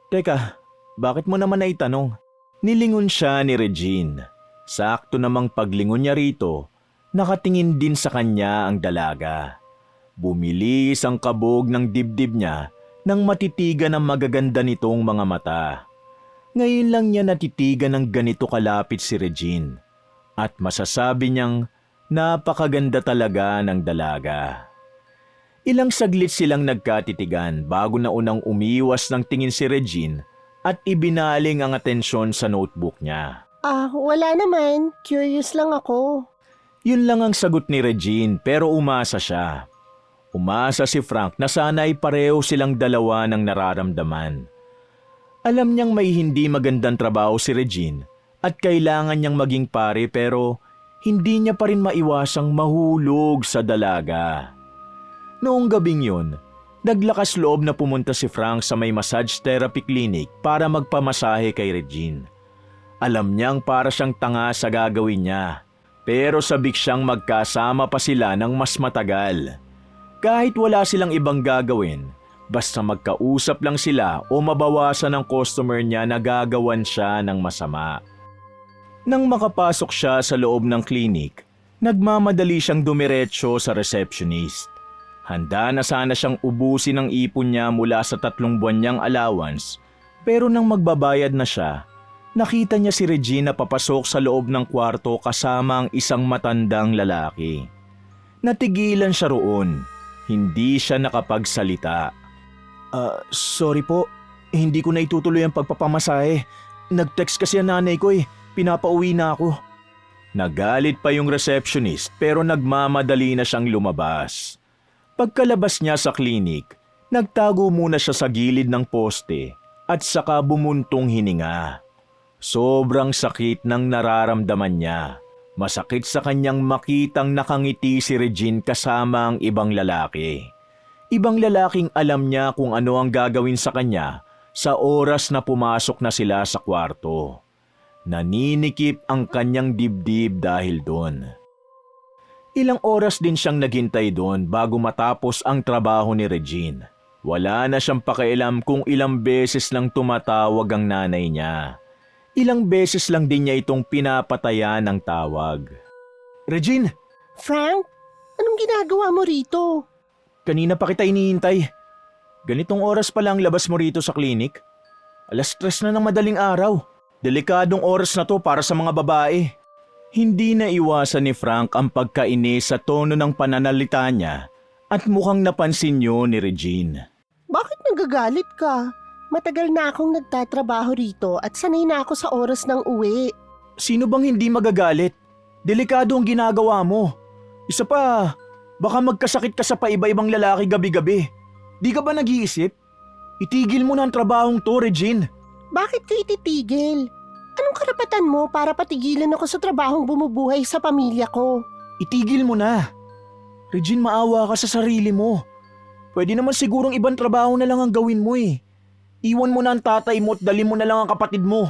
Teka, bakit mo naman naitanong? Nilingon siya ni Regine. Sakto namang paglingon niya rito, nakatingin din sa kanya ang dalaga. Bumilis ang kabog ng dibdib niya nang matitigan ang magaganda nitong mga mata. Ngayon lang niya natitigan ng ganito kalapit si Regine. At masasabi niyang napakaganda talaga ng dalaga. Ilang saglit silang nagkatitigan bago na unang umiwas ng tingin si Regine at ibinaling ang atensyon sa notebook niya. Wala naman. Curious lang ako. Yun lang ang sagot ni Regine pero umasa siya. Umasa si Frank na sana ay pareho silang dalawa ng nararamdaman. Alam niyang may hindi magandang trabaho si Regine at kailangan niyang maging pare pero hindi niya pa rin maiwasang mahulog sa dalaga. Noong gabing yun, naglakas loob na pumunta si Frank sa may massage therapy clinic para magpamasahe kay Regine. Alam niyang para siyang tanga sa gagawin niya, pero sabik siyang magkasama pa sila ng mas matagal. Kahit wala silang ibang gagawin, basta magkausap lang sila o mabawasan ng customer niya na gagawan siya ng masama. Nang makapasok siya sa loob ng clinic, nagmamadali siyang dumiretso sa receptionist. Handa na sana siyang ubusin ang ipon niya mula sa 3 buwan niyang allowance, pero nang magbabayad na siya, nakita niya si Regina papasok sa loob ng kwarto kasama ang isang matandang lalaki. Natigilan siya roon. Hindi siya nakapagsalita. Sorry po. Hindi ko na itutuloy ang pagpapamasahe. Nag-text kasi ang nanay ko eh. Pinapauwi na ako. Nagalit pa yung receptionist pero nagmamadali na siyang lumabas. Pagkalabas niya sa klinik, nagtago muna siya sa gilid ng poste at saka bumuntong hininga. Sobrang sakit ng nararamdaman niya. Masakit sa kanyang makitang nakangiti si Regine kasama ang ibang lalaki. Ibang lalaking alam niya kung ano ang gagawin sa kanya sa oras na pumasok na sila sa kwarto. Naninikip ang kanyang dibdib dahil doon. Ilang oras din siyang naghintay doon bago matapos ang trabaho ni Regine. Wala na siyang pakialam kung ilang beses lang tumatawag ang nanay niya. Ilang beses lang din niya itong pinapatayan ng tawag. Regine! Frank, anong ginagawa mo rito? Kanina pa kita iniintay. Ganitong oras pa lang labas mo rito sa klinik. 3:00 na ng madaling araw. Delikadong oras na to para sa mga babae. Hindi na iwasan ni Frank ang pagkainis sa tono ng pananalita niya at mukhang napansin niyo ni Regine. Bakit nagagalit ka? Matagal na akong nagtatrabaho rito at sanay na ako sa oras ng uwi. Sino bang hindi magagalit? Delikado ang ginagawa mo. Isa pa, baka magkasakit ka sa paiba-ibang lalaki gabi-gabi. Di ka ba nag-iisip? Itigil mo na ang trabahong to, Regine. Bakit ko ititigil? Anong karapatan mo para patigilan ako sa trabahong bumubuhay sa pamilya ko? Itigil mo na. Regine, maawa ka sa sarili mo. Pwede naman sigurong ibang trabaho na lang ang gawin mo eh. Iwan mo na ang tatay mo at dali mo na lang ang kapatid mo.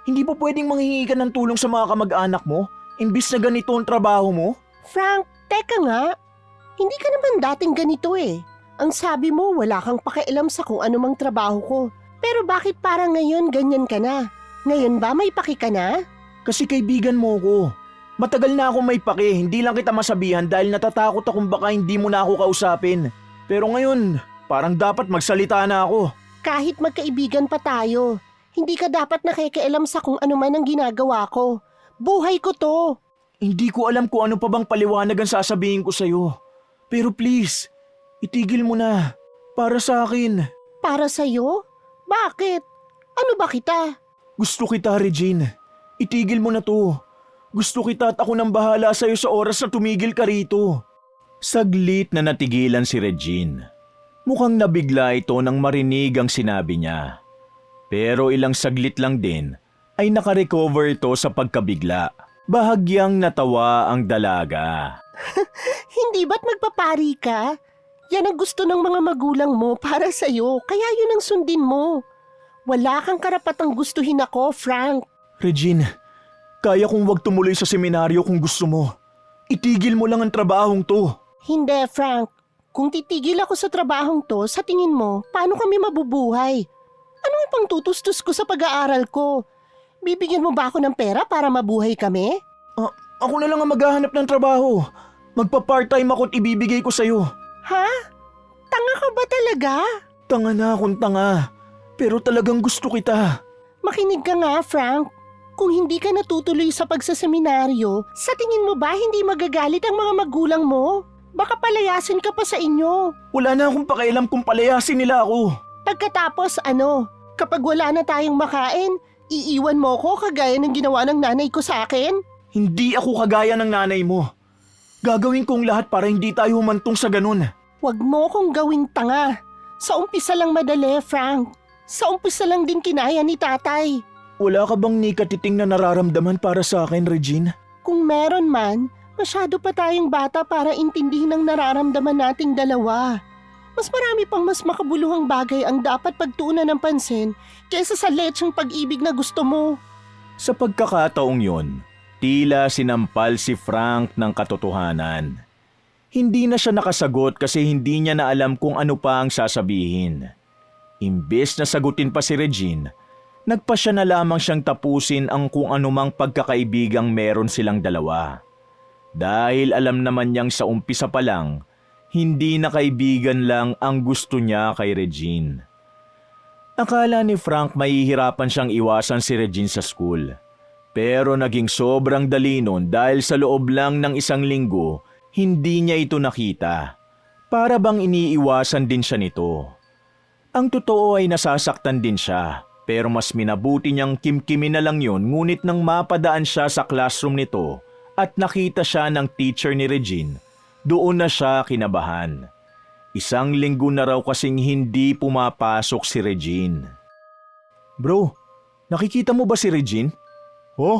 Hindi pa pwedeng manghihingi ka ng tulong sa mga kamag-anak mo, imbis na ganito ang trabaho mo? Frank, teka nga. Hindi ka naman dating ganito eh. Ang sabi mo, wala kang pakialam sa kung anumang trabaho ko. Pero bakit parang ngayon ganyan ka na? Ngayon ba may paki ka na? Kasi kaibigan mo ko. Matagal na ako may pake, hindi lang kita masabihan dahil natatakot akong baka hindi mo na ako kausapin. Pero ngayon, parang dapat magsalita na ako. Kahit magkaibigan pa tayo, hindi ka dapat nakikialam sa kung ano man ang ginagawa ko. Buhay ko to. Hindi ko alam kung ano pa bang paliwanag ang sasabihin ko sa'yo. Pero please, itigil mo na. Para sa akin. Para sa'yo? Bakit? Ano ba kita? Gusto kita, Regine. Itigil mo na to. Gusto kita at ako nang bahala sa'yo sa oras na tumigil ka rito. Saglit na natigilan si Regine. Mukhang nabigla ito nang marinig ang sinabi niya. Pero ilang saglit lang din ay nakarecover ito sa pagkabigla. Bahagyang natawa ang dalaga. Hindi ba't magpapari ka? Yan ang gusto ng mga magulang mo para sa'yo, kaya yun ang sundin mo. Wala kang karapatang gustuhin ako, Frank. Regine, kaya kong wag tumuloy sa seminaryo kung gusto mo. Itigil mo lang ang trabahong to. Hindi, Frank. Kung titigil ako sa trabahong to, sa tingin mo, paano kami mabubuhay? Ano ang pangtutustos ko sa pag-aaral ko? Bibigyan mo ba ako ng pera para mabuhay kami? Ako na lang ang maghahanap ng trabaho. Magpa-part-time ako at ibibigay ko sa'yo. Ha? Tanga ka ba talaga? Tanga na akong tanga. Pero talagang gusto kita. Makinig ka nga, Frank. Kung hindi ka natutuloy sa pagsaseminaryo, sa tingin mo ba hindi magagalit ang mga magulang mo? Baka palayasin ka pa sa inyo. Wala na akong pakialam kung palayasin nila ako. Pagkatapos ano, kapag wala na tayong makain, iiwan mo ko kagaya ng ginawa ng nanay ko sa akin? Hindi ako kagaya ng nanay mo. Gagawin kong lahat para hindi tayo humantong sa ganun. Huwag mo kong gawing tanga. Sa umpisa lang madali, Frank. Sa umpisa lang din kinaya ni tatay. Wala ka bang nikatiting na nararamdaman para sa akin, Regine? Kung meron man, masyado pa tayong bata para intindihin ang nararamdaman nating dalawa. Mas marami pang mas makabuluhang bagay ang dapat pagtuunan ng pansin kaysa sa lecheng pag-ibig na gusto mo. Sa pagkakataong yon, tila sinampal si Frank ng katotohanan. Hindi na siya nakasagot kasi hindi niya na alam kung ano pa ang sasabihin. Imbes na sagutin pa si Regine, nagpasya na lamang siyang tapusin ang kung anumang pagkakaibigang meron silang dalawa. Dahil alam naman niyang sa umpisa pa lang, hindi na kaibigan lang ang gusto niya kay Regine. Akala ni Frank mahihirapan siyang iwasan si Regine sa school. Pero naging sobrang dali nun dahil sa loob lang ng isang linggo, hindi niya ito nakita. Para bang iniiwasan din siya nito. Ang totoo ay nasasaktan din siya, pero mas minabuti niyang kimkimin na lang yun ngunit nang mapadaan siya sa classroom nito at nakita siya ng teacher ni Regine, doon na siya kinabahan. Isang linggo na raw kasing hindi pumapasok si Regine. Bro, nakikita mo ba si Regine? Ha?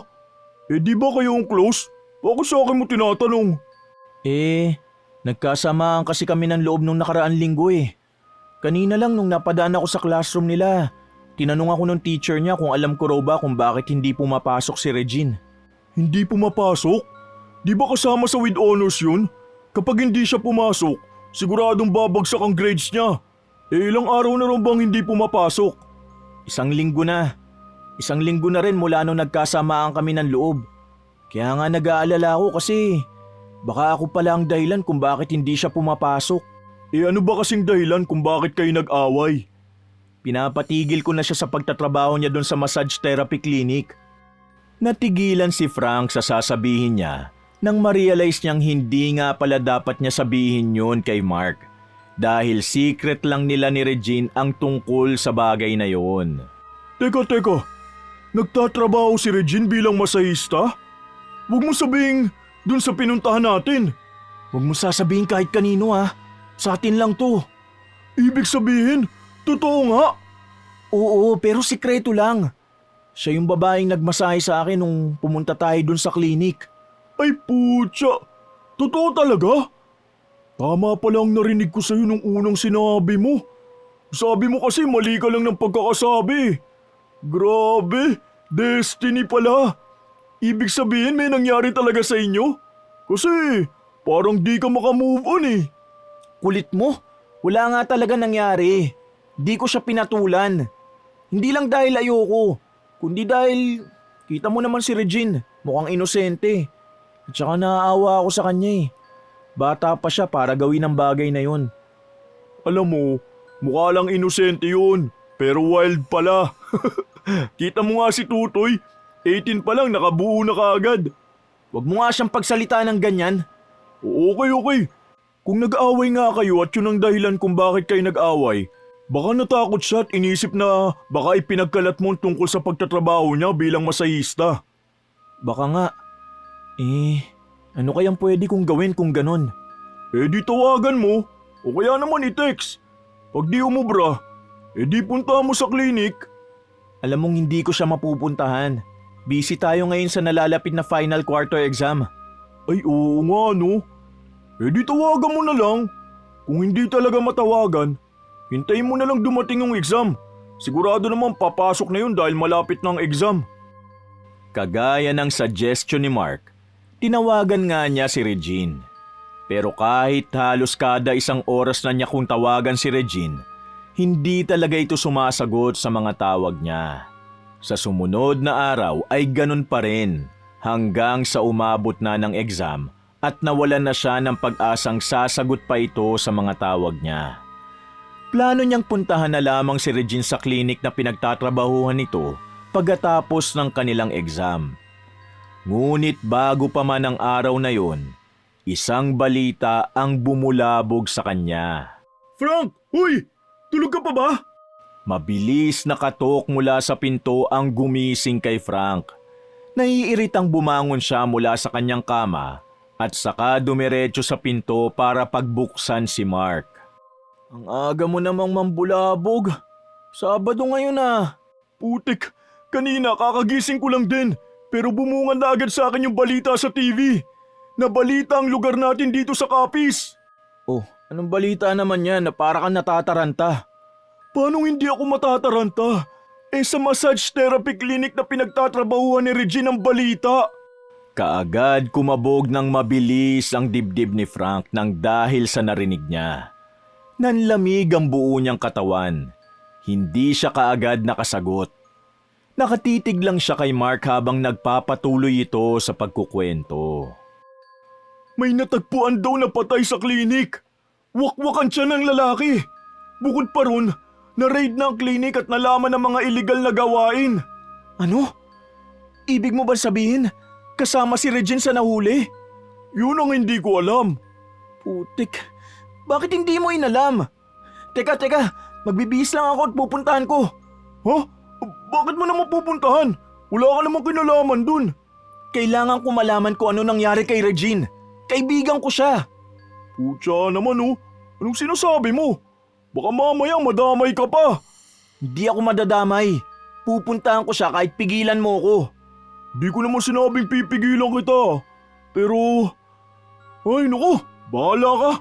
Di ba kayong close? Bakit sa akin mo tinatanong? Nagkasamaan kasi kami ng loob nung nakaraang linggo eh. Kanina lang nung napadaan ako sa classroom nila, tinanong ako ng teacher niya kung alam ko raw ba kung bakit hindi pumapasok si Regine. Hindi pumapasok? Di ba kasama sa with honors yun? Kapag hindi siya pumasok, siguradong babagsak ang grades niya. Ilang araw na rin bang hindi pumapasok? Isang linggo na. Isang linggo na rin mula nung nagkasamaan kami ng loob. Kaya nga nag-aalala ako kasi baka ako pala ang dahilan kung bakit hindi siya pumapasok. Ano ba kasing dahilan kung bakit kayo nag-away? Pinapatigil ko na siya sa pagtatrabaho niya doon sa massage therapy clinic. Natigilan si Frank sa sasabihin niya nang ma-realize niyang hindi nga pala dapat niya sabihin yun kay Mark dahil secret lang nila ni Regine ang tungkol sa bagay na yon. Teka, nagtatrabaho si Regine bilang masahista? Huwag mo sabihin dun sa pinuntahan natin. Huwag mo sasabihin kahit kanino ha. Sa atin lang to. Ibig sabihin, totoo nga. Oo, pero sikreto lang. Siya yung babaeng nagmasahe sa akin nung pumunta tayo dun sa klinik. Ay putya, totoo talaga? Tama pala ang narinig ko sa'yo nung unang sinabi mo. Sabi mo kasi mali ka lang ng pagkakasabi. Grabe, destiny pala. Ibig sabihin may nangyari talaga sa inyo? Kasi parang di ka makamove on eh. Kulit mo? Wala nga talaga nangyari. Di ko siya pinatulan. Hindi lang dahil ayoko, kundi dahil kita mo naman si Regine, mukhang inosente. At saka naaawa ako sa kanya eh. Bata pa siya para gawin ang bagay na yun. Alam mo, mukha lang inosente yun, pero wild pala. Kita mo nga si Tutoy, 18 pa lang nakabuo na kaagad. Huwag mo nga siyang pagsalita ng ganyan. Okay. Kung nag-away nga kayo at yun ang dahilan kung bakit kayo nag-away, baka natakot siya at inisip na baka ipinagkalat mo tungkol sa pagtatrabaho niya bilang masahista. Baka nga. Ano kayang pwede kong gawin kung ganon? Di tawagan mo, o kaya naman i-text. Pag di umubra, di punta mo sa klinik. Alam mong hindi ko siya mapupuntahan. Busy tayo ngayon sa nalalapit na final quarter exam. Ay oo nga no. Di tawagan mo na lang. Kung hindi talaga matawagan, hintayin mo na lang dumating yung exam. Sigurado naman papasok na yun dahil malapit na ang exam. Kagaya ng suggestion ni Mark, tinawagan nga niya si Regine. Pero kahit halos kada isang oras na niya kung tawagan si Regine, hindi talaga ito sumasagot sa mga tawag niya. Sa sumunod na araw ay ganun pa rin hanggang sa umabot na ng exam at nawalan na siya ng pag-asang sasagot pa ito sa mga tawag niya. Plano niyang puntahan na lamang si Regine sa klinik na pinagtatrabahuhan nito pagkatapos ng kanilang exam. Ngunit bago pa man ang araw na yon, isang balita ang bumulabog sa kanya. Frank! Huy! Tulog ka pa ba? Mabilis na katok mula sa pinto ang gumising kay Frank. Naiiritang bumangon siya mula sa kanyang kama at saka dumiretso sa pinto para pagbuksan si Mark. Ang aga mo namang mambulabog. Sabado ngayon ah. Putik, kanina kakagising ko lang din. Pero bumungan na agad sa akin yung balita sa TV. Nabalita ang lugar natin dito sa Capiz. Oh, anong balita naman yan na para kang natataranta? Paano hindi ako matataranta? Sa massage therapy clinic na pinagtatrabahuhan ni Regine ang balita. Kaagad kumabog ng mabilis ang dibdib ni Frank nang dahil sa narinig niya. Nanlamig ang buo niyang katawan. Hindi siya kaagad nakasagot. Nakatitig lang siya kay Mark habang nagpapatuloy ito sa pagkukwento. May natagpuan daw na patay sa klinik. Wakwakan siya ng lalaki. Bukod pa ron, na-raid na ang klinik at nalaman ng mga illegal na gawain. Ano? Ibig mo ba sabihin, kasama si Regine sa nahuli? Yun ang hindi ko alam. Putik, bakit hindi mo inalam? Teka, magbibihis lang ako at pupuntahan ko. Ha? Bakit mo naman pupuntahan? Wala ka namang kinalaman dun. Kailangan ko malaman kung ano nangyari kay Regine. Kaibigan ko siya. Putya naman oh. Anong sinasabi mo? Baka mamaya madamay ka pa. Hindi ako madadamay. Pupuntahan ko siya kahit pigilan mo ko. Di ko naman sinabing pipigilan kita. Pero... Ay naku, bahala ka.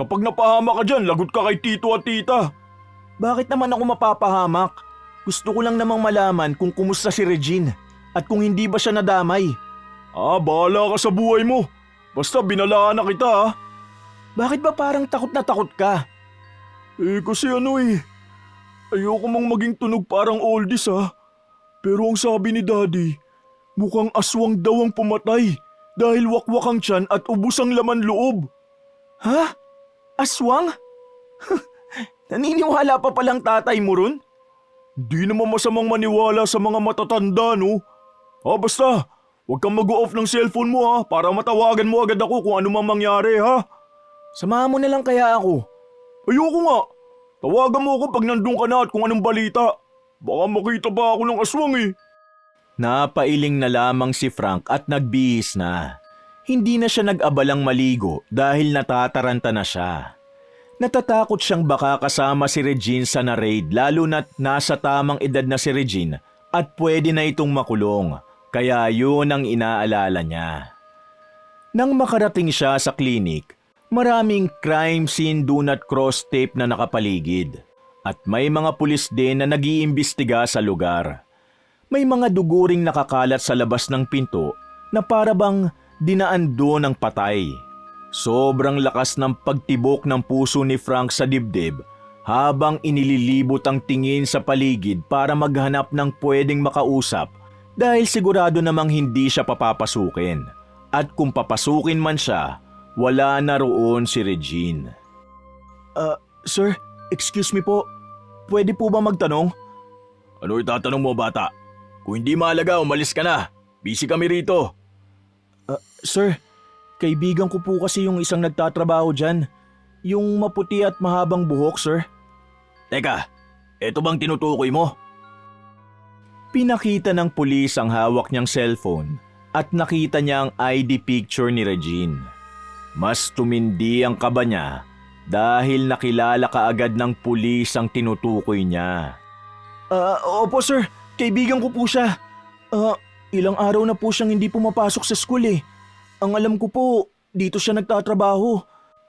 Kapag napahama ka dyan, lagot ka kay tito at tita. Bakit naman ako mapapahamak? Gusto ko lang namang malaman kung kumusta si Regine at kung hindi ba siya nadamay. Bahala ka sa buhay mo. Basta binalaan na kita ha. Bakit ba parang takot na takot ka? Kasi ayoko mang maging tunog parang oldies ha. Pero ang sabi ni Daddy, mukhang aswang daw ang pumatay dahil wakwak ang tiyan at ubos ang laman loob. Ha? Aswang? Naniniwala pa palang tatay mo ron? Di naman masamang maniwala sa mga matatanda no. Basta, huwag kang mag-off ng cellphone mo ha para matawagan mo agad ako kung ano mang mangyari ha. Samahan mo na lang kaya ako. Ayoko nga. Tawagan mo ako pag nandun ka na at kung anong balita. Baka makita pa ako ng aswang eh. Napailing na lamang si Frank at nagbihis na. Hindi na siya nag-abalang maligo dahil natataranta na siya. Natatakot siyang baka kasama si Regine sa na-raid lalo na't nasa tamang edad na si Regine at pwede na itong makulong. Kaya yun ang inaalala niya. Nang makarating siya sa klinik, Maraming crime scene do not cross tape na nakapaligid at may mga pulis din na nag-iimbestiga sa lugar. May mga duguring nakakalat sa labas ng pinto na para bang dinaan doon ng patay. Sobrang lakas ng pagtibok ng puso ni Frank sa dibdib habang inililibot ang tingin sa paligid para maghanap ng pwedeng makausap dahil sigurado namang hindi siya papapasukin. At kung papasukin man siya, wala na roon si Regine. Sir, excuse me po. Pwede po ba magtanong? Ano itatanong mo, bata? Kung hindi mahalaga, umalis ka na. Busy kami rito. Sir, kaibigan ko po kasi yung isang nagtatrabaho dyan. Yung maputi at mahabang buhok, sir. Teka, eto bang tinutukoy mo? Pinakita ng pulis ang hawak niyang cellphone at nakita niya ang ID picture ni Regine. Mas tumindi ang kaba niya dahil nakilala kaagad ng pulis ang tinutukoy niya. Opo sir, kaibigan ko po siya. Ilang araw na po siyang hindi pumapasok sa school eh. Ang alam ko po, dito siya nagtatrabaho.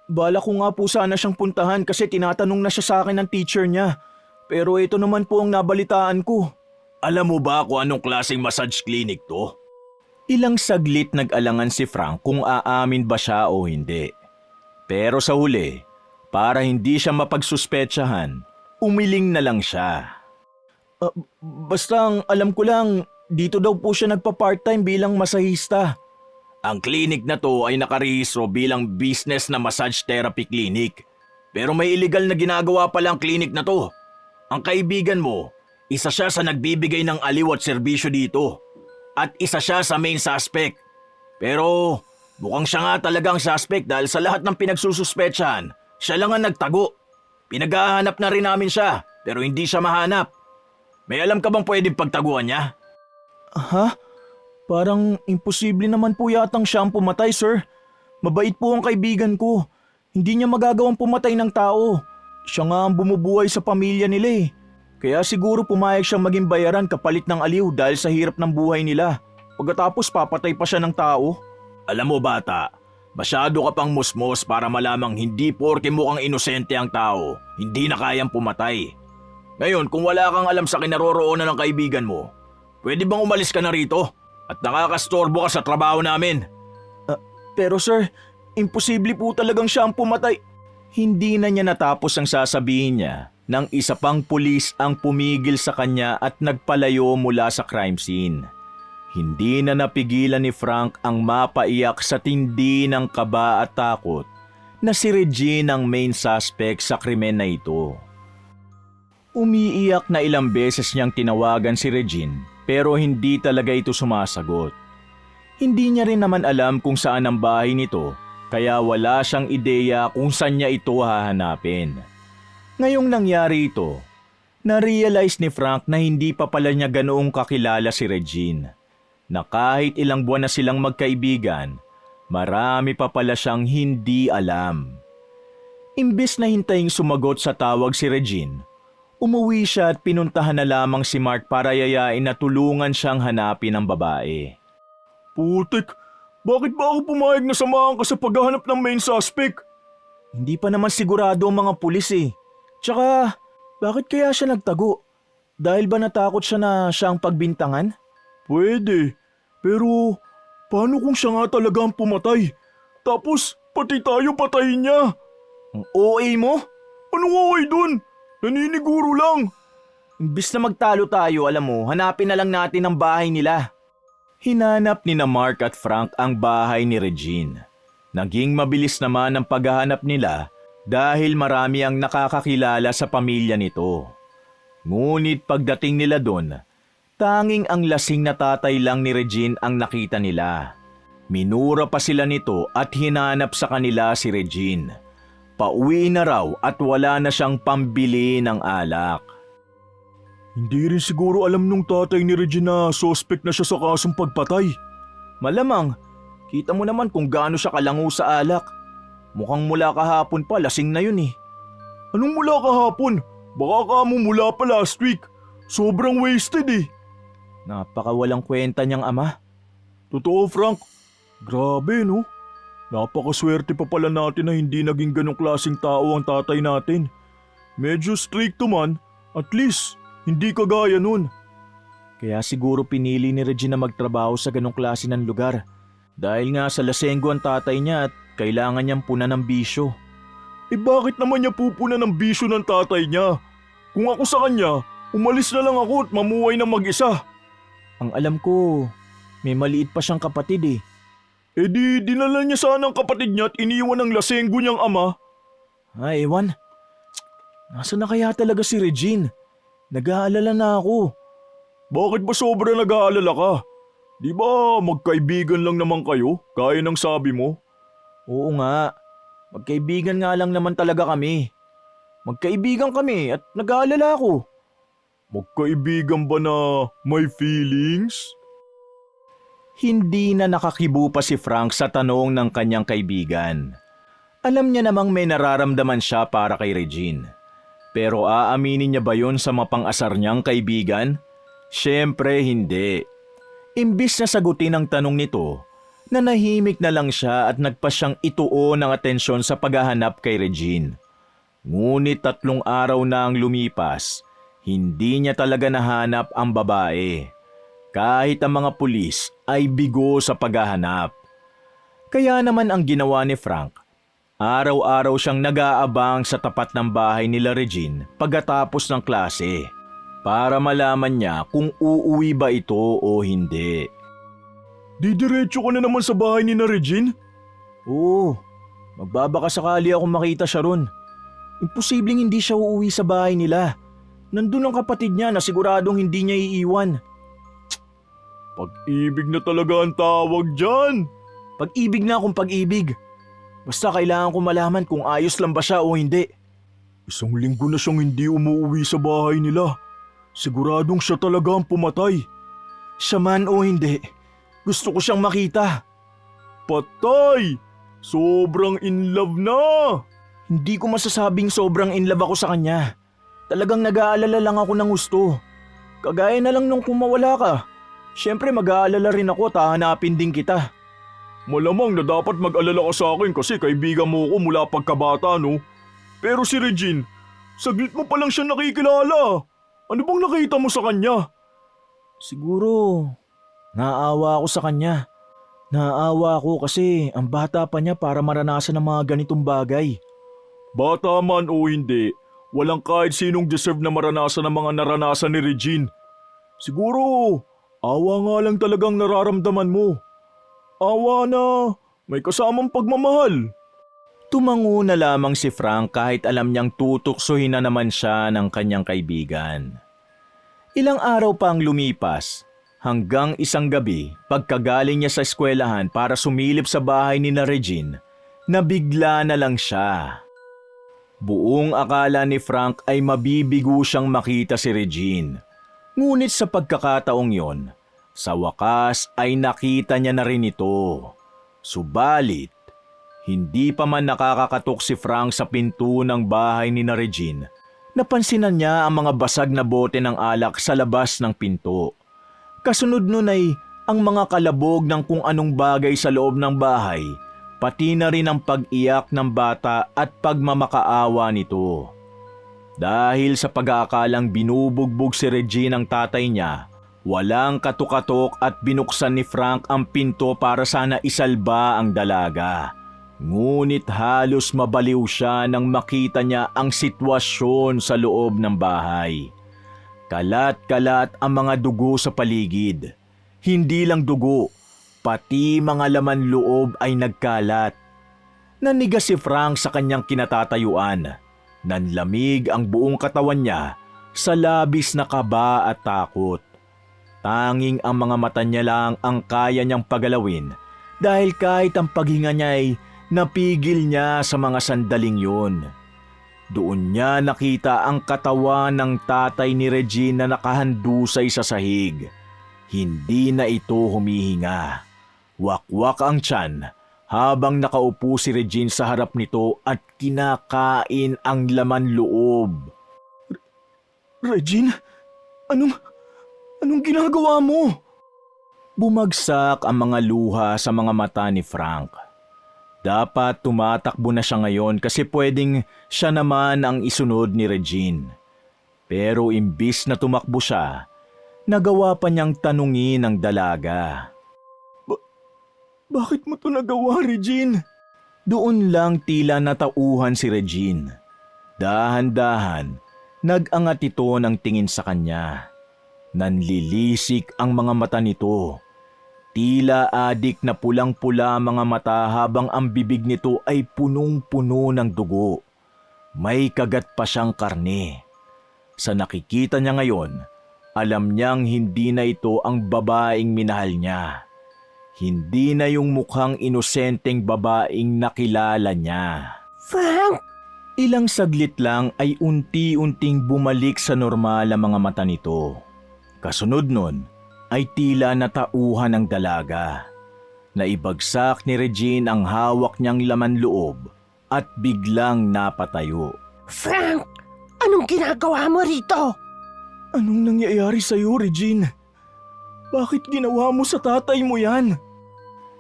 Bala ko nga po sana siyang puntahan kasi tinatanong na siya sa akin ng teacher niya. Pero ito naman po ang nabalitaan ko. Alam mo ba kung anong klaseng massage clinic to? Ilang saglit nag-alangan si Frank kung aamin ba siya o hindi. Pero sa huli, para hindi siya mapagsuspetsahan, umiling na lang siya. Basta ang alam ko lang, dito daw po siya nagpa-part-time bilang masahista. Ang clinic na to ay nakarehistro bilang business na massage therapy clinic. Pero may illegal na ginagawa pala ang clinic na to. Ang kaibigan mo, isa siya sa nagbibigay ng aliw at serbisyo dito. At isa siya sa main suspect. Pero mukhang siya nga talagang suspect dahil sa lahat ng pinagsususpetsahan, siya lang ang nagtago. Pinaghahanap na rin namin siya pero hindi siya mahanap. May alam ka bang pwedeng pagtaguan niya? Ha? Parang imposible naman po yatang siya ang pumatay, sir. Mabait po ang kaibigan ko. Hindi niya magagawang pumatay ng tao. Siya nga ang bumubuhay sa pamilya nila eh. Kaya siguro pumayag siyang maging bayaran kapalit ng aliw dahil sa hirap ng buhay nila. Pagkatapos papatay pa siya ng tao. Alam mo bata, masyado ka pang musmos para malamang hindi porke mukhang inosente ang tao, hindi na kayang pumatay. Ngayon kung wala kang alam sa kinaroroonan ng kaibigan mo, pwede bang umalis ka na rito? At nakakastorbo ka sa trabaho namin. Pero sir, imposible po talagang siya ang pumatay. Hindi na niya natapos ang sasabihin niya nang isa pang pulis ang pumigil sa kanya at nagpalayo mula sa crime scene. Hindi na napigilan ni Frank ang mapaiyak sa tindi ng kaba at takot na si Regine ang main suspect sa krimen na ito. Umiiyak na ilang beses niyang tinawagan si Regine pero hindi talaga ito sumasagot. Hindi niya rin naman alam kung saan ang bahay nito kaya wala siyang ideya kung saan niya ito hahanapin. Ngayong nangyari ito, na-realize ni Frank na hindi pa pala niya ganoong kakilala si Regine. Na kahit ilang buwan na silang magkaibigan, marami pa pala siyang hindi alam. Imbes na hintaying sumagot sa tawag si Regine, umuwi siya at pinuntahan na lamang si Mark para yayain na tulungan siyang hanapin ang babae. Putik, bakit ba ako pumayag na samahan ka sa paghahanap ng main suspect? Hindi pa naman sigurado ang mga pulis eh. Tsaka, bakit kaya siya nagtago? Dahil ba natakot siya na siya ang pagbintangan? Pwede, pero paano kung siya nga talaga ang pumatay? Tapos pati tayo patayin niya. Ang OA mo? Anong okay dun? Naniniguro lang. Imbis na magtalo tayo, alam mo, hanapin na lang natin ang bahay nila. Hinanap ni na Mark at Frank ang bahay ni Regine. Naging mabilis naman ang paghahanap nila dahil marami ang nakakakilala sa pamilya nito. Ngunit pagdating nila doon, tanging ang lasing na tatay lang ni Regine ang nakita nila. Minura pa sila nito at hinanap sa kanila si Regine. Pauwi na raw at wala na siyang pambili ng alak. Hindi rin siguro alam nung tatay ni Regine na suspect na siya sa kasong pagpatay. Malamang, kita mo naman kung gaano siya kalango sa alak. Mukhang mula kahapon pa lasing na yun eh. Anong mula kahapon? Baka ka mo mula pa last week. Sobrang wasted eh. Napakawalang kwenta niyang ama. Totoo Frank. Grabe no. Napakaswerte pa pala natin na hindi naging ganong klaseng tao ang tatay natin. Medyo stricto man, at least hindi kagaya nun. Kaya siguro pinili ni Regine na magtrabaho sa ganong klase ng lugar. Dahil nga sa lasenggo ang tatay niya at kailangan niyang punan ng bisyo. Bakit naman niya pupuna ng bisyo ng tatay niya? Kung ako sa kanya, umalis na lang ako at mamuhay ng mag-isa. Ang alam ko, may maliit pa siyang kapatid eh. Di dinala niya sana ang kapatid niya at iniwan ang lasenggo niyang ama. Ewan. Nasaan na kaya talaga si Regine? Nag-aalala na ako. Bakit ba sobra nag-aalala ka? Di ba magkaibigan lang naman kayo, gaya ng sabi mo? Oo nga. Magkaibigan nga lang naman talaga kami. Magkaibigan kami at nag-aalala ako. Magkaibigan ba na may feelings? Hindi na nakakibo pa si Frank sa tanong ng kanyang kaibigan. Alam niya namang may nararamdaman siya para kay Regine. Pero aaminin niya ba yon sa mapang-asar niyang kaibigan? Siyempre hindi. Imbis na sagutin ang tanong nito, nanahimik na lang siya at nagpa siyang ituon ng atensyon sa paghahanap kay Regine. Ngunit 3 araw na ang lumipas, hindi niya talaga nahanap ang babae. Kahit ang mga pulis ay bigo sa paghahanap. Kaya naman ang ginawa ni Frank, araw-araw siyang nag-aabang sa tapat ng bahay nila Regine pagkatapos ng klase para malaman niya kung uuwi ba ito o hindi. Didiretso ka na naman sa bahay ni na Regine? Oo, magbabaka sakali ako makita siya ron. Imposibleng hindi siya uuwi sa bahay nila. Nandun ang kapatid niya na siguradong hindi niya iiwan. Pag-ibig na talaga ang tawag dyan. Pag-ibig na akong pag-ibig. Basta kailangan ko malaman kung ayos lang ba siya o hindi. 1 linggo na siyang hindi umuwi sa bahay nila. Siguradong siya talaga ang pumatay. Siya man o hindi, gusto ko siyang makita. Patay! Sobrang in love na! Hindi ko masasabing sobrang in love ako sa kanya. Talagang nag-aalala lang ako ng gusto. Kagaya na lang nung kumawala ka. Siyempre mag-aalala rin ako at hahanapin din kita. Malamang na dapat mag-alala ka sa akin kasi kaibigan mo ko mula pagkabata, no? Pero si Regine, saglit mo pa lang siya nakikilala. Ano bang nakita mo sa kanya? Siguro, naawa ako sa kanya. Naawa ako kasi ang bata pa niya para maranasan ng mga ganitong bagay. Bata man o hindi, walang kahit sinong deserve na maranasan ng mga naranasan ni Regine. Siguro, awa nga lang talagang nararamdaman mo. Awa na may kasamang pagmamahal. Tumango na lamang si Frank kahit alam niyang tutuksohin na naman siya ng kanyang kaibigan. Ilang araw pa ang lumipas hanggang isang gabi pagkagaling niya sa eskwelahan para sumilip sa bahay ni na Regine, nabigla na lang siya. Buong akala ni Frank ay mabibigo siyang makita si Regine. Ngunit sa pagkakataong yon, sa wakas ay nakita niya na rin ito. Subalit, hindi pa man nakakakatok si Frank sa pinto ng bahay ni na Regine, napansinan niya ang mga basag na bote ng alak sa labas ng pinto. Kasunod nun ay ang mga kalabog ng kung anong bagay sa loob ng bahay, pati na rin ang pag-iyak ng bata at pagmamakaawa nito. Dahil sa pag-aakalang binubugbog si Regine ang tatay niya, walang katukatok at binuksan ni Frank ang pinto para sana isalba ang dalaga. Ngunit halos mabaliw siya nang makita niya ang sitwasyon sa loob ng bahay. Kalat-kalat ang mga dugo sa paligid. Hindi lang dugo, pati mga laman loob ay nagkalat. Nanigas si Frank sa kanyang kinatatayuan. Nanlamig ang buong katawan niya sa labis na kaba at takot. Tanging ang mga mata niya lang ang kaya niyang pagalawin dahil kahit ang paghinga niya ay napigil niya sa mga sandaling yun. Doon niya nakita ang katawan ng tatay ni Regine na nakahandusay sa sahig. Hindi na ito humihinga. Wakwak ang tiyan habang nakaupo si Regine sa harap nito at kinakain ang laman loob. Regine, anong ginagawa mo? Bumagsak ang mga luha sa mga mata ni Frank. Dapat tumatakbo na siya ngayon kasi pwedeng siya naman ang isunod ni Regine. Pero imbis na tumakbo siya, nagawa pa niyang tanungin ang dalaga. Bakit mo to nagawa, Regine? Doon lang tila natauhan si Regine. Dahan-dahan, nag-angat ito ng tingin sa kanya. Nanlilisik ang mga mata nito. Tila adik na pulang-pula mga mata habang ang bibig nito ay punong-puno ng dugo. May kagat pa siyang karne. Sa nakikita niya ngayon, alam niyang hindi na ito ang babaeng minahal niya. Hindi na yung mukhang inosenteng babaeng nakilala niya. Frank! Ilang saglit lang ay unti-unting bumalik sa normal ang mga mata nito. Kasunod nun ay tila natauhan ng dalaga. Naibagsak ni Regine ang hawak niyang laman loob at biglang napatayo. Frank! Anong ginagawa mo rito? Anong nangyayari sa'yo, Regine? Bakit ginawa mo sa tatay mo yan?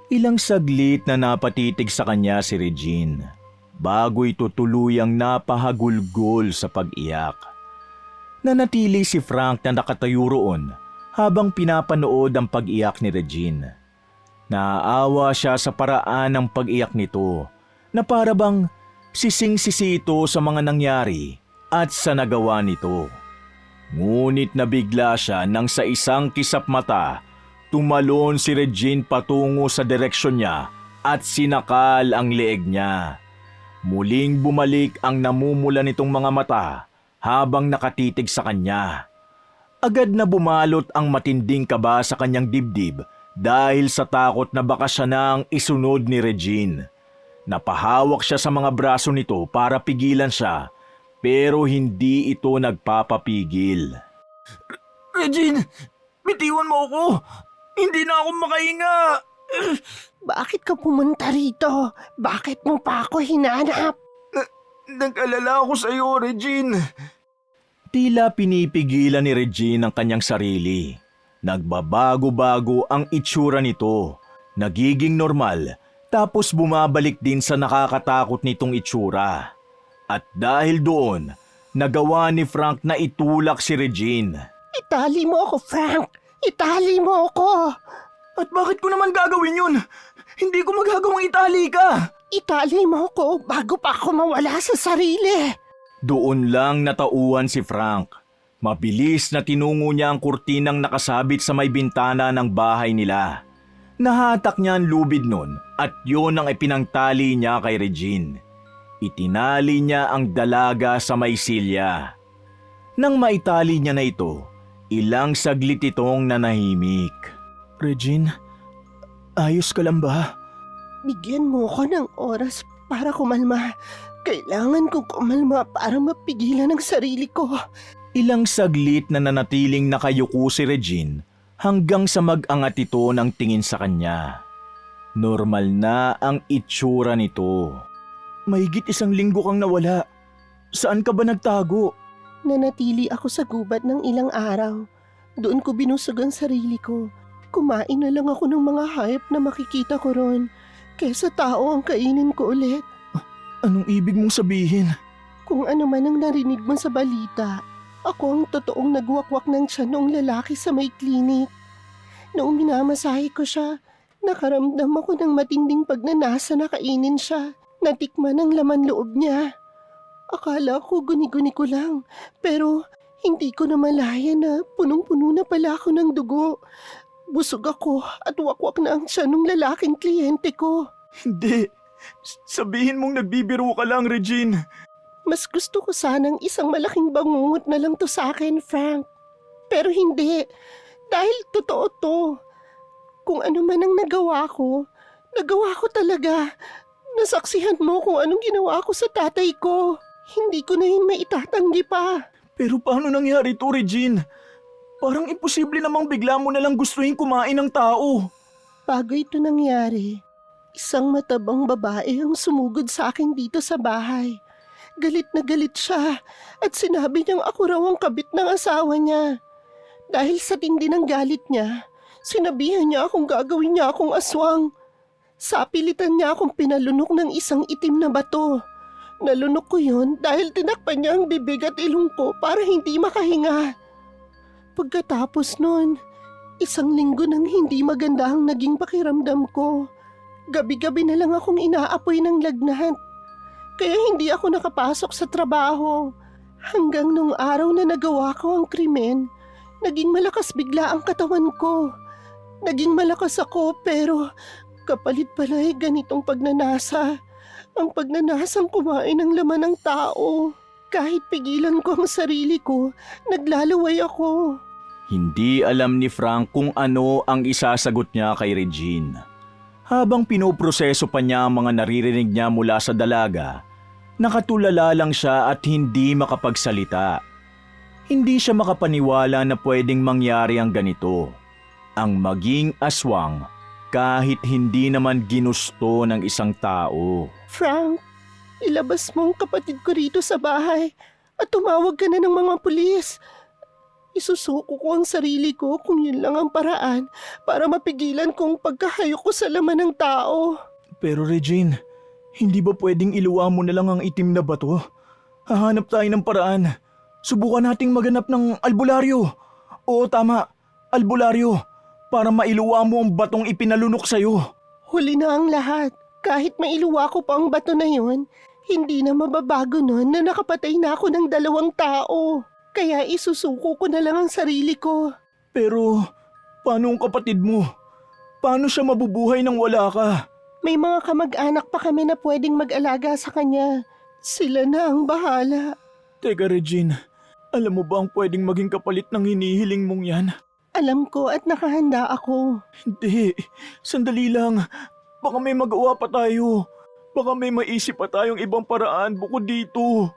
Ilang saglit na napatitig sa kanya si Regine bago ito tuluyang napahagulgol sa pag-iyak. Nanatili si Frank na nakatayo roon habang pinapanood ang pag-iyak ni Regine. Naaawa siya sa paraan ng pag-iyak nito na para bang sising-sisi ito sa mga nangyari at sa nagawa nito. Ngunit nabigla siya nang sa isang kisap mata, tumalon si Regine patungo sa direksyon niya at sinakal ang leeg niya. Muling bumalik ang namumula nitong mga mata habang nakatitig sa kanya. Agad na bumalot ang matinding kaba sa kanyang dibdib dahil sa takot na baka siya na ang isunod ni Regine. Napahawak siya sa mga braso nito para pigilan siya, pero hindi ito nagpapapigil. Regine, bitiwan mo ako! Hindi na ako makahinga! Bakit ka pumunta rito? Bakit mo pa ako hinanap? Nag-alala ako sa iyo, Regine. Tila pinipigilan ni Regine ang kanyang sarili. Nagbabago-bago ang itsura nito. Nagiging normal, tapos bumabalik din sa nakakatakot nitong itsura. At dahil doon, nagawa ni Frank na itulak si Regine. Itali mo ako, Frank! Itali mo ako! At bakit ko naman gagawin yun? Hindi ko magagawang itali ka! Itali mo ako bago pa ako mawala sa sarili! Doon lang natauhan si Frank. Mabilis na tinungo niya ang kurtinang nakasabit sa may bintana ng bahay nila. Nahatak niya ang lubid nun at yun ang ipinangtali niya kay Regine. Itinali niya ang dalaga sa may silya. Nang maitali niya na ito, ilang saglit itong nanahimik. Regine, ayos ka lang ba? Bigyan mo ko ng oras para kumalma. Kailangan kong kumalma para mapigilan ang sarili ko. Ilang saglit na nanatiling nakayuko si Regine hanggang sa mag-angat ito ng tingin sa kanya. Normal na ang itsura nito. Mahigit 1 linggo kang nawala. Saan ka ba nagtago? Nanatili ako sa gubat ng ilang araw. Doon ko binusog ang sarili ko. Kumain na lang ako ng mga hayop na makikita ko ron, kaysa tao ang kainin ko ulit. Anong ibig mong sabihin? Kung ano man ang narinig mo sa balita, ako ang totoong nagwakwak ng tiyan noong lalaki sa may klinik. Noong minamasahe ko siya, nakaramdam ako ng matinding pagnanasa na kainin siya. Natikman ang laman loob niya. Akala ko guni-guni ko lang, pero hindi ko na malaya na punong-puno na pala ako ng dugo. Busog ako at wakwak na ang tiyan ng lalaking kliyente ko. Hindi. Sabihin mong nagbibiro ka lang, Regine. Mas gusto ko sanang isang malaking bangungot na lang to sa akin, Frank. Pero hindi. Dahil totoo to. Kung ano man ang nagawa ko talaga. Nasaksihan mo kung anong ginawa ko sa tatay ko. Hindi ko na yun maitatanggi pa. Pero paano nangyari to, Regine? Parang imposible namang bigla mo nalang gustuhin kumain ng tao. Bago ito nangyari, isang matabang babae ang sumugod sa akin dito sa bahay. Galit na galit siya at sinabi niyang ako raw ang kabit ng asawa niya. Dahil sa tindi ng galit niya, sinabihan niya akong gagawin niya akong aswang. Sa pilitan niya akong pinalunok ng isang itim na bato. Nalunok ko yun dahil tinakpan niya ang bibig at ilong ko para hindi makahinga. Pagkatapos nun, 1 linggo nang hindi maganda ang naging pakiramdam ko. Gabi-gabi na lang akong inaapoy ng lagnat. Kaya hindi ako nakapasok sa trabaho. Hanggang nung araw na nagawa ko ang krimen, naging malakas bigla ang katawan ko. Naging malakas ako pero kapalit pala ay ganitong pagnanasa. Ang pagnanasang kumain ng laman ng tao. Kahit pigilan ko ang sarili ko, naglalaway ako. Hindi alam ni Frank kung ano ang isasagot niya kay Regine. Habang pinoproseso pa niya ang mga naririnig niya mula sa dalaga, nakatulala lang siya at hindi makapagsalita. Hindi siya makapaniwala na pwedeng mangyari ang ganito. Ang maging aswang kahit hindi naman ginusto ng isang tao. Frank, ilabas mo ang kapatid ko rito sa bahay at tumawag ka na ng mga pulis. Isusuko ko ang sarili ko kung yun lang ang paraan para mapigilan kong pagkahayok ko sa laman ng tao. Pero Regine, hindi ba pwedeng iluwa mo na lang ang itim na bato? Hahanap tayo ng paraan. Subukan nating maghanap ng albularyo. Oo tama, albularyo. Para mailuwa mo ang batong ipinalunok sa'yo. Huli na ang lahat. Kahit mailuwa ko pa ang bato na yun, hindi na mababago nun na nakapatay na ako ng 2 tao. Kaya isusuko ko na lang ang sarili ko. Pero, paano ang kapatid mo? Paano siya mabubuhay nang wala ka? May mga kamag-anak pa kami na pwedeng mag-alaga sa kanya. Sila na ang bahala. Teka Regine, alam mo ba ang pwedeng maging kapalit ng hinihiling mong yan? Alam ko at nakahanda ako. Hindi, sandali lang. Baka may magawa pa tayo. Baka may maisip pa tayong ibang paraan bukod dito.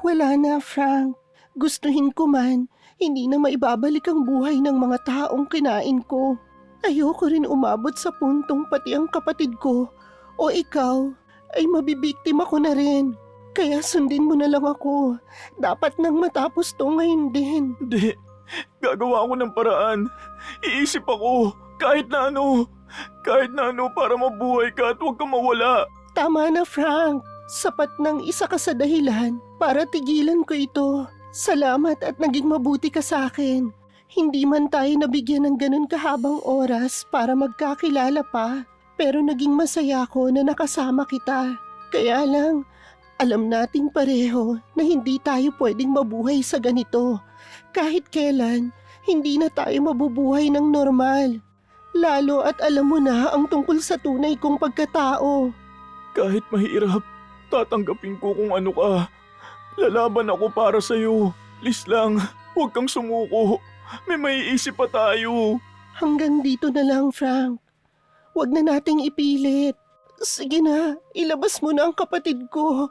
Wala na, Frank. Gustuhin ko man, hindi na maibabalik ang buhay ng mga taong kinain ko. Ayoko rin umabot sa puntong pati ang kapatid ko o ikaw ay mabibiktima ko na rin. Kaya sundin mo na lang ako. Dapat nang matapos to ngayon din. Hindi, gagawa ako ng paraan. Iisip ako kahit na ano para mabuhay ka at huwag kang mawala. Tama na, Frank. Sapat ng isa ka sa dahilan para tigilan ko ito. Salamat at naging mabuti ka sa akin. Hindi man tayo nabigyan ng ganun kahabang oras para magkakilala pa. Pero naging masaya ako na nakasama kita. Kaya lang, alam nating pareho na hindi tayo pwedeng mabuhay sa ganito. Kahit kailan, hindi na tayo mabubuhay ng normal. Lalo at alam mo na ang tungkol sa tunay kong pagkatao. Kahit mahirap, tatanggapin ko kung ano ka. Lalaban ako para sa'yo. Please lang, huwag kang sumuko. May maiisip pa tayo. Hanggang dito na lang, Frank. Huwag na nating ipilit. Sige na, ilabas mo na ang kapatid ko.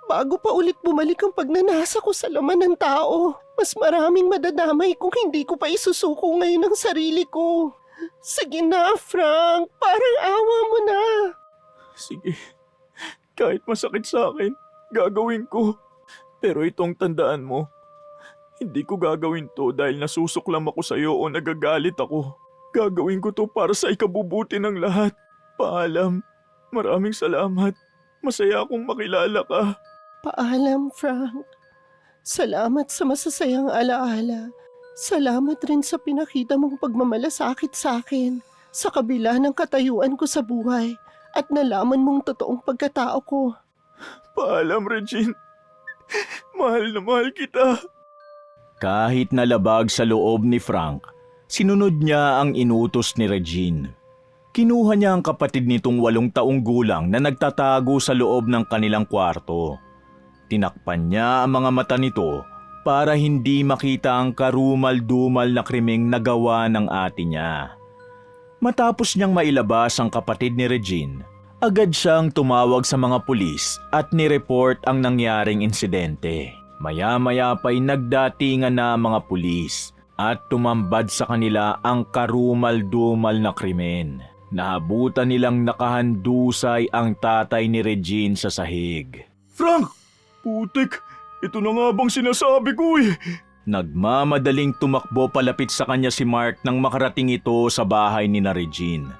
Bago pa ulit bumalik ang pagnanasa ko sa laman ng tao. Mas maraming madadamay kung hindi ko pa isusuko ngayon ang sarili ko. Sige na, Frank. Parang awa mo na. Sige, kahit masakit sa akin, gagawin ko. Pero itong tandaan mo, hindi ko gagawin to dahil nasusuklam ako sa'yo o nagagalit ako. Gagawin ko to para sa ikabubuti ng lahat. Paalam. Maraming salamat. Masaya akong makilala ka. Paalam, Frank. Salamat sa masasayang alaala. Salamat rin sa pinakita mong pagmamalasakit sa akin sa kabila ng katayuan ko sa buhay at nalaman mong totoong pagkatao ko. Paalam, Regine. Mahal na mahal kita. Kahit nalabag sa loob ni Frank, sinunod niya ang inutos ni Regine. Kinuha niya ang kapatid nitong 8 taong gulang na nagtatago sa loob ng kanilang kwarto. Tinakpan niya ang mga mata nito para hindi makita ang karumal-dumal na krimeng nagawa ng ate niya. Matapos niyang mailabas ang kapatid ni Regine, agad siyang tumawag sa mga pulis at nireport ang nangyaring insidente. Maya-maya pa'y nagdatingan na ang mga pulis at tumambad sa kanila ang karumal-dumal na krimen. Nahabutan nilang nakahandusay ang tatay ni Regine sa sahig. Frank! Putik! Ito na nga bang sinasabi ko eh! Nagmamadaling tumakbo palapit sa kanya si Mark nang makarating ito sa bahay ni na Regine.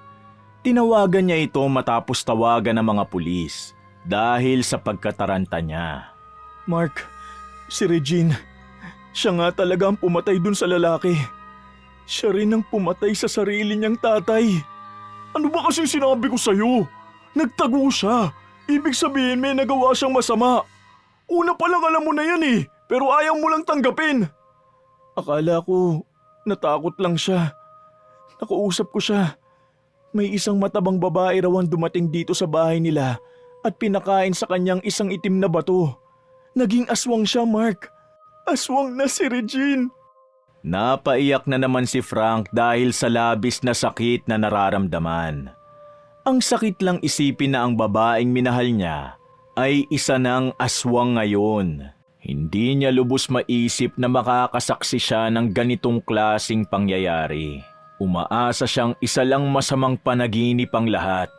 Tinawagan niya ito matapos tawagan ng mga pulis dahil sa pagkataranta niya. Mark, si Regine, siya nga talaga ang pumatay dun sa lalaki. Siya rin ang pumatay sa sarili niyang tatay. Ano ba kasi sinabi ko sa'yo? Nagtago siya. Ibig sabihin may nagawa siyang masama. Una pa lang alam mo na yan eh, pero ayaw mo lang tanggapin. Akala ko natakot lang siya. Nakausap ko siya. May isang matabang babae raw ang dumating dito sa bahay nila at pinakain sa kanyang isang itim na bato. Naging aswang siya, Mark. Aswang na si Regine. Napaiyak na naman si Frank dahil sa labis na sakit na nararamdaman. Ang sakit lang isipin na ang babaeng minahal niya ay isa ng aswang ngayon. Hindi niya lubos maisip na makakasaksi siya ng ganitong klaseng pangyayari. Umaasa siyang isa lang masamang panaginip ang lahat.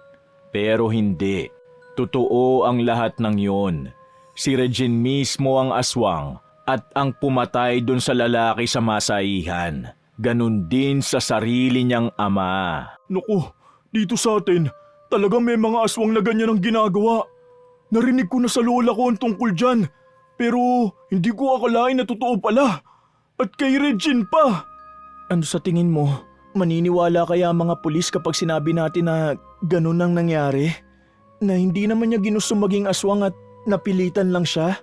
Pero hindi. Totoo ang lahat ng yon. Si Regine mismo ang aswang at ang pumatay dun sa lalaki sa masaihan. Ganon din sa sarili niyang ama. Naku, dito sa atin, talagang may mga aswang na ganyan ang ginagawa. Narinig ko na sa lola ko ang tungkol dyan, pero hindi ko akalain na totoo pala. At kay Regine pa. Ano sa tingin mo? Maniniwala kaya mga pulis kapag sinabi natin na ganun ang nangyari? Na hindi naman niya ginusto maging aswang at napilitan lang siya?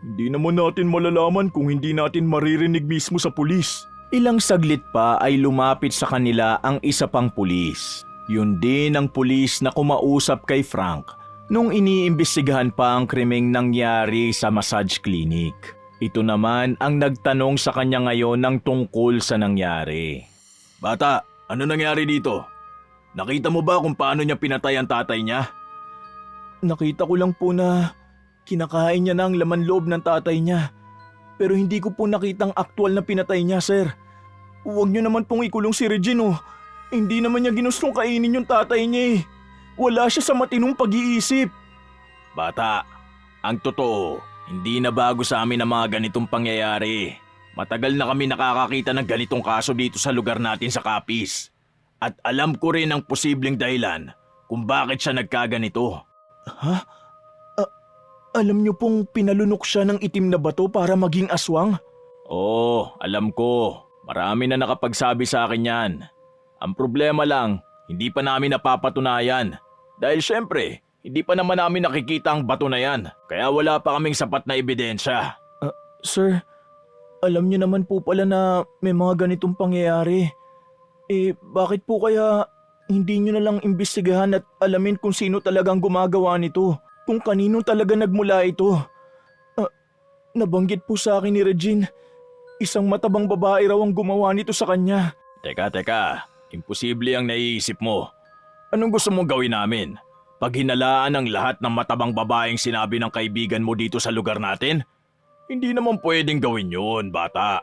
Hindi naman natin malalaman kung hindi natin maririnig mismo sa pulis. Ilang saglit pa ay lumapit sa kanila ang isa pang pulis. Yun din ang pulis na kumausap kay Frank nung iniimbestigahan pa ang krimeng nangyari sa massage clinic. Ito naman ang nagtanong sa kanya ngayon ng tungkol sa nangyari. Bata, ano nangyari dito? Nakita mo ba kung paano niya pinatay ang tatay niya? Nakita ko lang po na kinakain niya na ang laman loob ng tatay niya. Pero hindi ko po nakitang aktual na pinatay niya, sir. Huwag niyo naman pong ikulong si Regine, oh. Hindi naman niya ginustong kainin yung tatay niya eh. Wala siya sa matinong pag-iisip. Bata, ang totoo, hindi na bago sa amin ang mga ganitong pangyayari. Matagal na kami nakakakita ng ganitong kaso dito sa lugar natin sa Capiz. At alam ko rin ang posibleng dahilan kung bakit siya nagkaganito. Ha? Alam niyo pong pinalunok siya ng itim na bato para maging aswang? Oo, alam ko. Marami na nakapagsabi sa akin yan. Ang problema lang, hindi pa namin napapatunayan. Dahil syempre, hindi pa naman namin nakikita ang bato na yan. Kaya wala pa kaming sapat na ebidensya. Sir, alam niyo naman po pala na may mga ganitong pangyayari. Bakit po kaya hindi niyo na lang imbestigahan at alamin kung sino talagang gumagawa nito? Kung kanino talaga nagmula ito. Nabanggit po sa akin ni Regine, isang matabang babae raw ang gumawa nito sa kanya. Teka, imposible ang naiisip mo. Anong gusto mong gawin namin? Paghinalaan ang lahat ng matabang babaeng sinabi ng kaibigan mo dito sa lugar natin? Hindi naman pwedeng gawin yun, bata.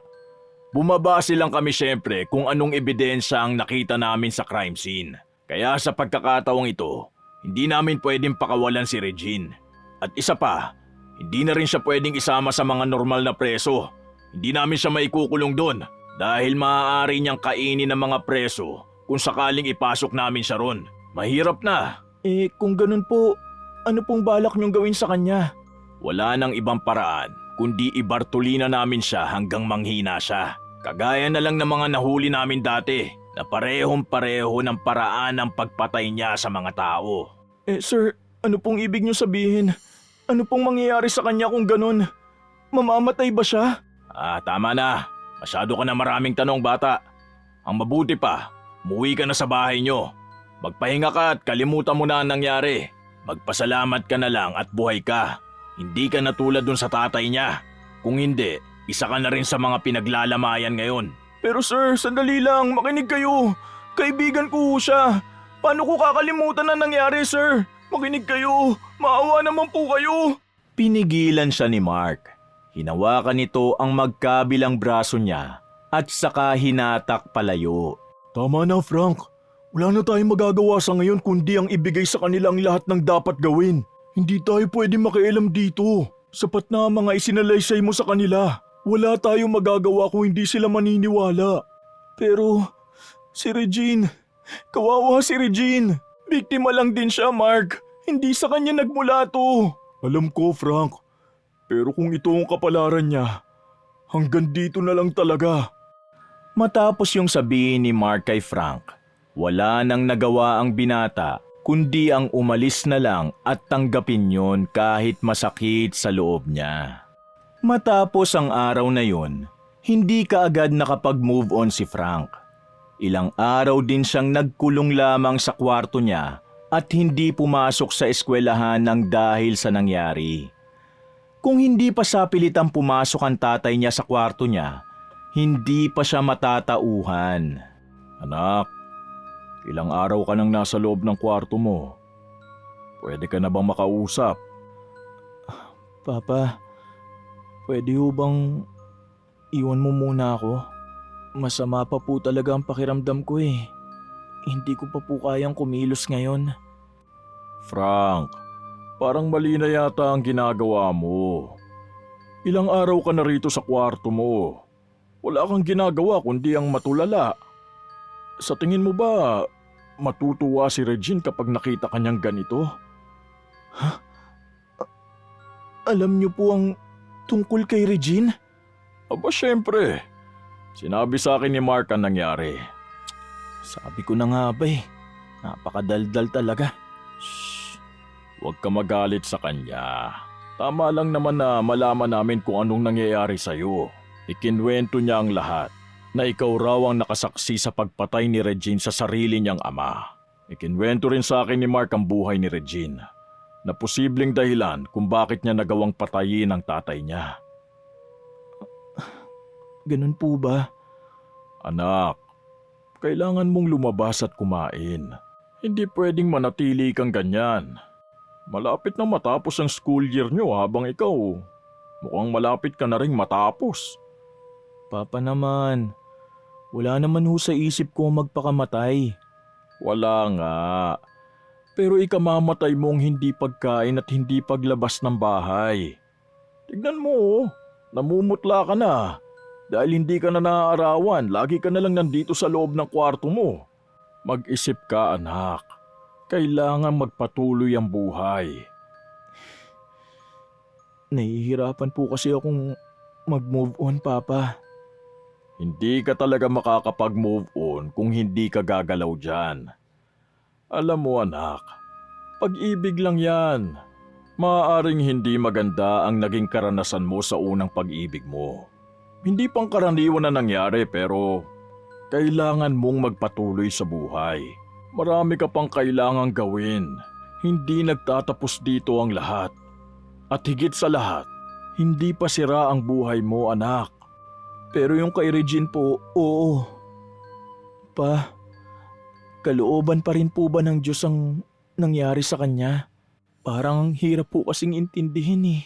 Bumabase lang kami syempre kung anong ebidensya ang nakita namin sa crime scene. Kaya sa pagkakataong ito, hindi namin pwedeng pakawalan si Regine. At isa pa, hindi na rin siya pwedeng isama sa mga normal na preso. Hindi namin siya maikukulong doon dahil maaari niyang kainin ng mga preso kung sakaling ipasok namin siya ron. Mahirap na. Kung ganun po, ano pong balak niyong gawin sa kanya? Wala nang ibang paraan kundi ibartulina namin siya hanggang manghina siya. Kagaya na lang ng mga nahuli namin dati na parehong-pareho ng paraan ng pagpatay niya sa mga tao. Sir, ano pong ibig niyo sabihin? Ano pong mangyayari sa kanya kung ganun? Mamamatay ba siya? Tama na. Masyado ka na maraming tanong, bata. Ang mabuti pa, umuwi ka na sa bahay niyo. Magpahinga ka at kalimutan mo na ang nangyari. Magpasalamat ka na lang at buhay ka. Hindi ka na tulad dun sa tatay niya. Kung hindi, isa ka na rin sa mga pinaglalamayan ngayon. Pero sir, sandali lang, makinig kayo. Kaibigan ko siya. Paano ko kakalimutan ang nangyari, sir? Makinig kayo. Maawa naman po kayo. Pinigilan siya ni Mark. Hinawakan nito ang magkabilang braso niya at saka hinatak palayo. Tama na, Frank. Wala na tayong magagawa sa ngayon kundi ang ibigay sa kanila ang lahat ng dapat gawin. Hindi tayo pwede makialam dito. Sapat na ang mga isinalaysay mo sa kanila. Wala tayong magagawa kung hindi sila maniniwala. Pero, si Regine, Kawawa si Regine. Biktima lang din siya, Mark. Hindi sa kanya nagmula to. Alam ko, Frank. Pero kung ito ang kapalaran niya, hanggang dito na lang talaga. Matapos yung sabihin ni Mark kay Frank, wala nang nagawa ang binata kundi ang umalis na lang at tanggapin yon kahit masakit sa loob niya. Matapos ang araw na yon, hindi kaagad nakapag-move on si Frank. Ilang araw din siyang nagkulong lamang sa kwarto niya at hindi pumasok sa eskwelahan ng dahil sa nangyari. Kung hindi pa sapilitang pumasok ang tatay niya sa kwarto niya, hindi pa siya matatauhan. Anak, ilang araw ka nang nasa loob ng kwarto mo. Pwede ka na bang makausap? Papa, pwede ho bang iwan mo muna ako? Masama pa po talaga ang pakiramdam ko eh. Hindi ko pa po kayang kumilos ngayon. Frank, parang mali na yata ang ginagawa mo. Ilang araw ka na rito sa kwarto mo. Wala kang ginagawa kundi ang matulala. Sa tingin mo ba, matutuwa si Regine kapag nakita kanyang ganito? Alam niyo po ang tungkol kay Regine? Aba syempre, sinabi sa akin ni Mark ang nangyari. Sabi ko na nga ba eh, napakadaldal talaga. Shh, huwag ka magalit sa kanya. Tama lang naman na malaman namin kung anong nangyayari sa'yo. Ikinwento niya ang lahat, na ikaw raw ang nakasaksi sa pagpatay ni Regine sa sarili niyang ama. Ikinwento rin sa akin ni Mark ang buhay ni Regine, na posibleng dahilan kung bakit niya nagawang patayin ang tatay niya. Ganun po ba? Anak, kailangan mong lumabas at kumain. Hindi pwedeng manatili kang ganyan. Malapit na matapos ang school year niyo habang ikaw mukhang malapit ka na ring matapos. Papa naman, wala naman ho sa isip ko magpakamatay. Wala nga. Pero ikamamatay mong hindi pagkain at hindi paglabas ng bahay. Tignan mo, namumutla ka na. Dahil hindi ka na naaarawan, lagi ka na lang nandito sa loob ng kwarto mo. Mag-isip ka, anak. Kailangan magpatuloy ang buhay. Nahihirapan po kasi akong mag-move on, Papa. Hindi ka talaga makakapag-move on kung hindi ka gagalaw dyan. Alam mo anak, pag-ibig lang yan. Maaaring hindi maganda ang naging karanasan mo sa unang pag-ibig mo. Hindi pangkaraniwan na nangyari pero kailangan mong magpatuloy sa buhay. Marami ka pang kailangang gawin. Hindi nagtatapos dito ang lahat. At higit sa lahat, hindi pa sira ang buhay mo anak. Pero yung kay Regine po, oo. Pa, kalooban pa rin po ba ng Diyos ang nangyari sa kanya? Parang hirap po kasing intindihin eh.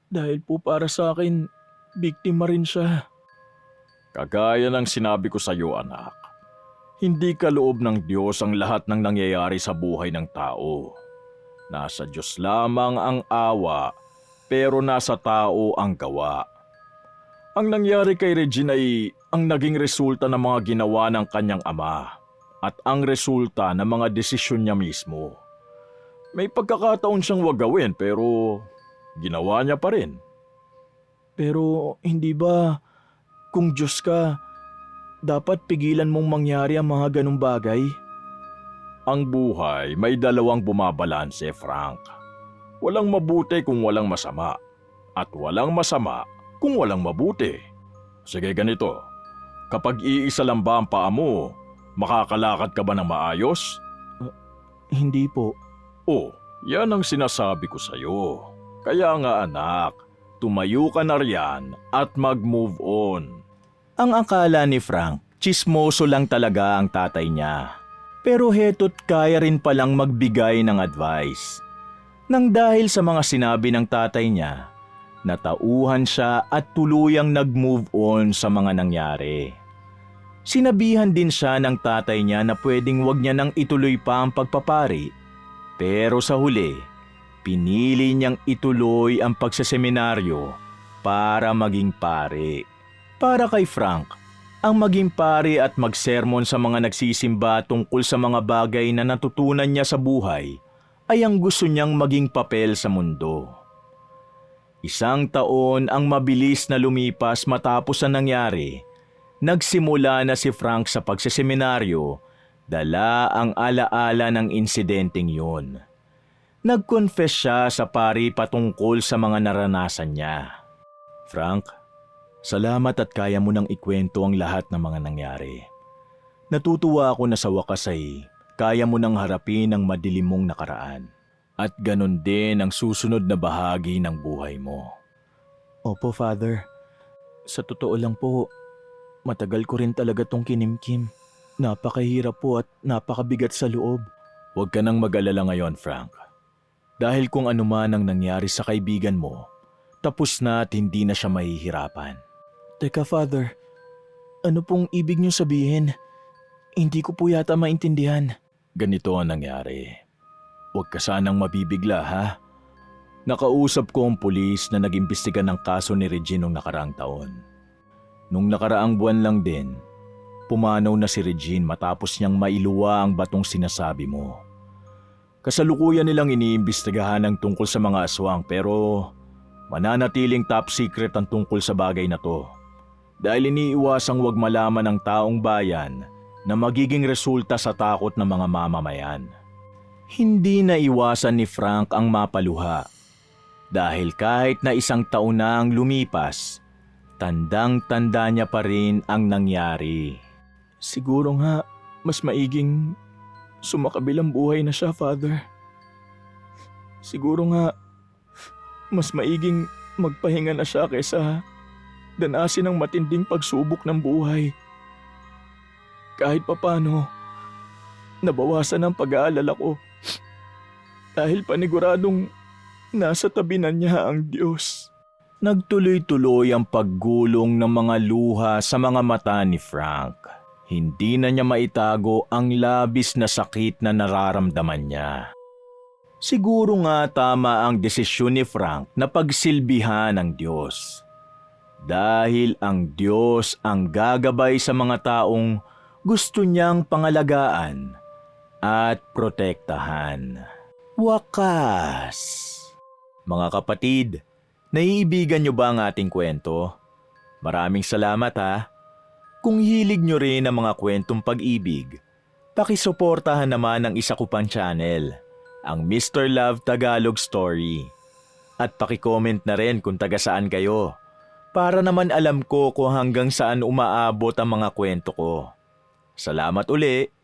Dahil po para sa akin, biktima rin siya. Kagaya ng sinabi ko sa iyo anak, hindi kaloob ng Diyos ang lahat ng nangyayari sa buhay ng tao. Nasa Diyos lamang ang awa, pero nasa tao ang gawa. Ang nangyari kay Regine ay ang naging resulta ng mga ginawa ng kanyang ama at ang resulta ng mga desisyon niya mismo. May pagkakataon siyang wag gawin pero ginawa niya pa rin. Pero hindi ba kung Diyos ka, dapat pigilan mong mangyari ang mga ganong bagay? Ang buhay may dalawang bumabalanse, Frank. Walang mabuti kung walang masama at walang masama kung walang mabuti. Sige ganito, kapag iisa lang ba ang paa mo, makakalakad ka ba ng maayos? Hindi po. Oh, yan ang sinasabi ko sa'yo. Kaya nga anak, tumayo ka na riyan at mag-move on. Ang akala ni Frank, tsismoso lang talaga ang tatay niya. Pero heto't kaya rin palang magbigay ng advice. Nang dahil sa mga sinabi ng tatay niya, natauhan siya at tuluyang nag-move on sa mga nangyari. Sinabihan din siya ng tatay niya na pwedeng wag niya nang ituloy pa ang pagpapari. Pero sa huli, pinili niyang ituloy ang pagseseminaryo para maging pare. Para kay Frank, Ang maging pari at magsermon sa mga nagsisimba tungkol sa mga bagay na natutunan niya sa buhay ay ang gusto niyang maging papel sa mundo. 1 taon ang mabilis na lumipas matapos ang nangyari. Nagsimula na si Frank sa pagseseminaryo, dala ang alaala ng insidenteng yun. Nag-confess siya sa pari patungkol sa mga naranasan niya. Frank, salamat at kaya mo nang ikwento ang lahat ng mga nangyari. Natutuwa ako na sa wakas ay kaya mo nang harapin ang madilim mong nakaraan. At ganon din ang susunod na bahagi ng buhay mo. Opo, Father. Sa totoo lang po, matagal ko rin talaga tong kinimkim. Napakahirap po at napakabigat sa loob. Huwag ka nang mag-alala ngayon, Frank. Dahil kung ano man ang nangyari sa kaibigan mo, tapos na at hindi na siya mahihirapan. Teka, Father. Ano pong ibig niyo sabihin? Hindi ko po yata maintindihan. Ganito ang nangyari. Huwag ka sanang mabibigla, ha? Nakausap ko ang pulis na nag-imbestiga ng kaso ni Regine noong nakaraang taon. Nung nakaraang buwan lang din, pumanaw na si Regine matapos niyang mailuwa ang batong sinasabi mo. Kasalukuyan nilang iniimbestigahan ang tungkol sa mga aswang pero mananatiling top secret ang tungkol sa bagay na to. Dahil iniiwasang huwag malaman ng taong bayan na magiging resulta sa takot ng mga mamamayan. Hindi na iwasan ni Frank ang mapaluha dahil kahit na 1 taon na ang lumipas, tandang-tanda niya pa rin ang nangyari. Siguro nga mas maiging sumakabilang buhay na siya, Father. Siguro nga mas maiging magpahinga na siya kaysa danasin ang matinding pagsubok ng buhay. Kahit papano, nabawasan ang pag-aalala ko. Dahil paniguradong nasa tabi na niya ang Diyos. Nagtuloy-tuloy ang paggulong ng mga luha sa mga mata ni Frank. Hindi na niya maitago ang labis na sakit na nararamdaman niya. Siguro nga tama ang desisyon ni Frank na pagsilbihan ng Diyos. Dahil ang Diyos ang gagabay sa mga taong gusto niyang pangalagaan at protektahan. Wakas! Mga kapatid, naiibigan niyo ba ang ating kwento? Maraming salamat ha! Kung hilig niyo rin ang mga kwentong pag-ibig, pakisuportahan naman ang isa ko pang channel, ang Mr. Love Tagalog Story. At pakicomment na rin kung taga saan kayo, para naman alam ko kung hanggang saan umaabot ang mga kwento ko. Salamat uli!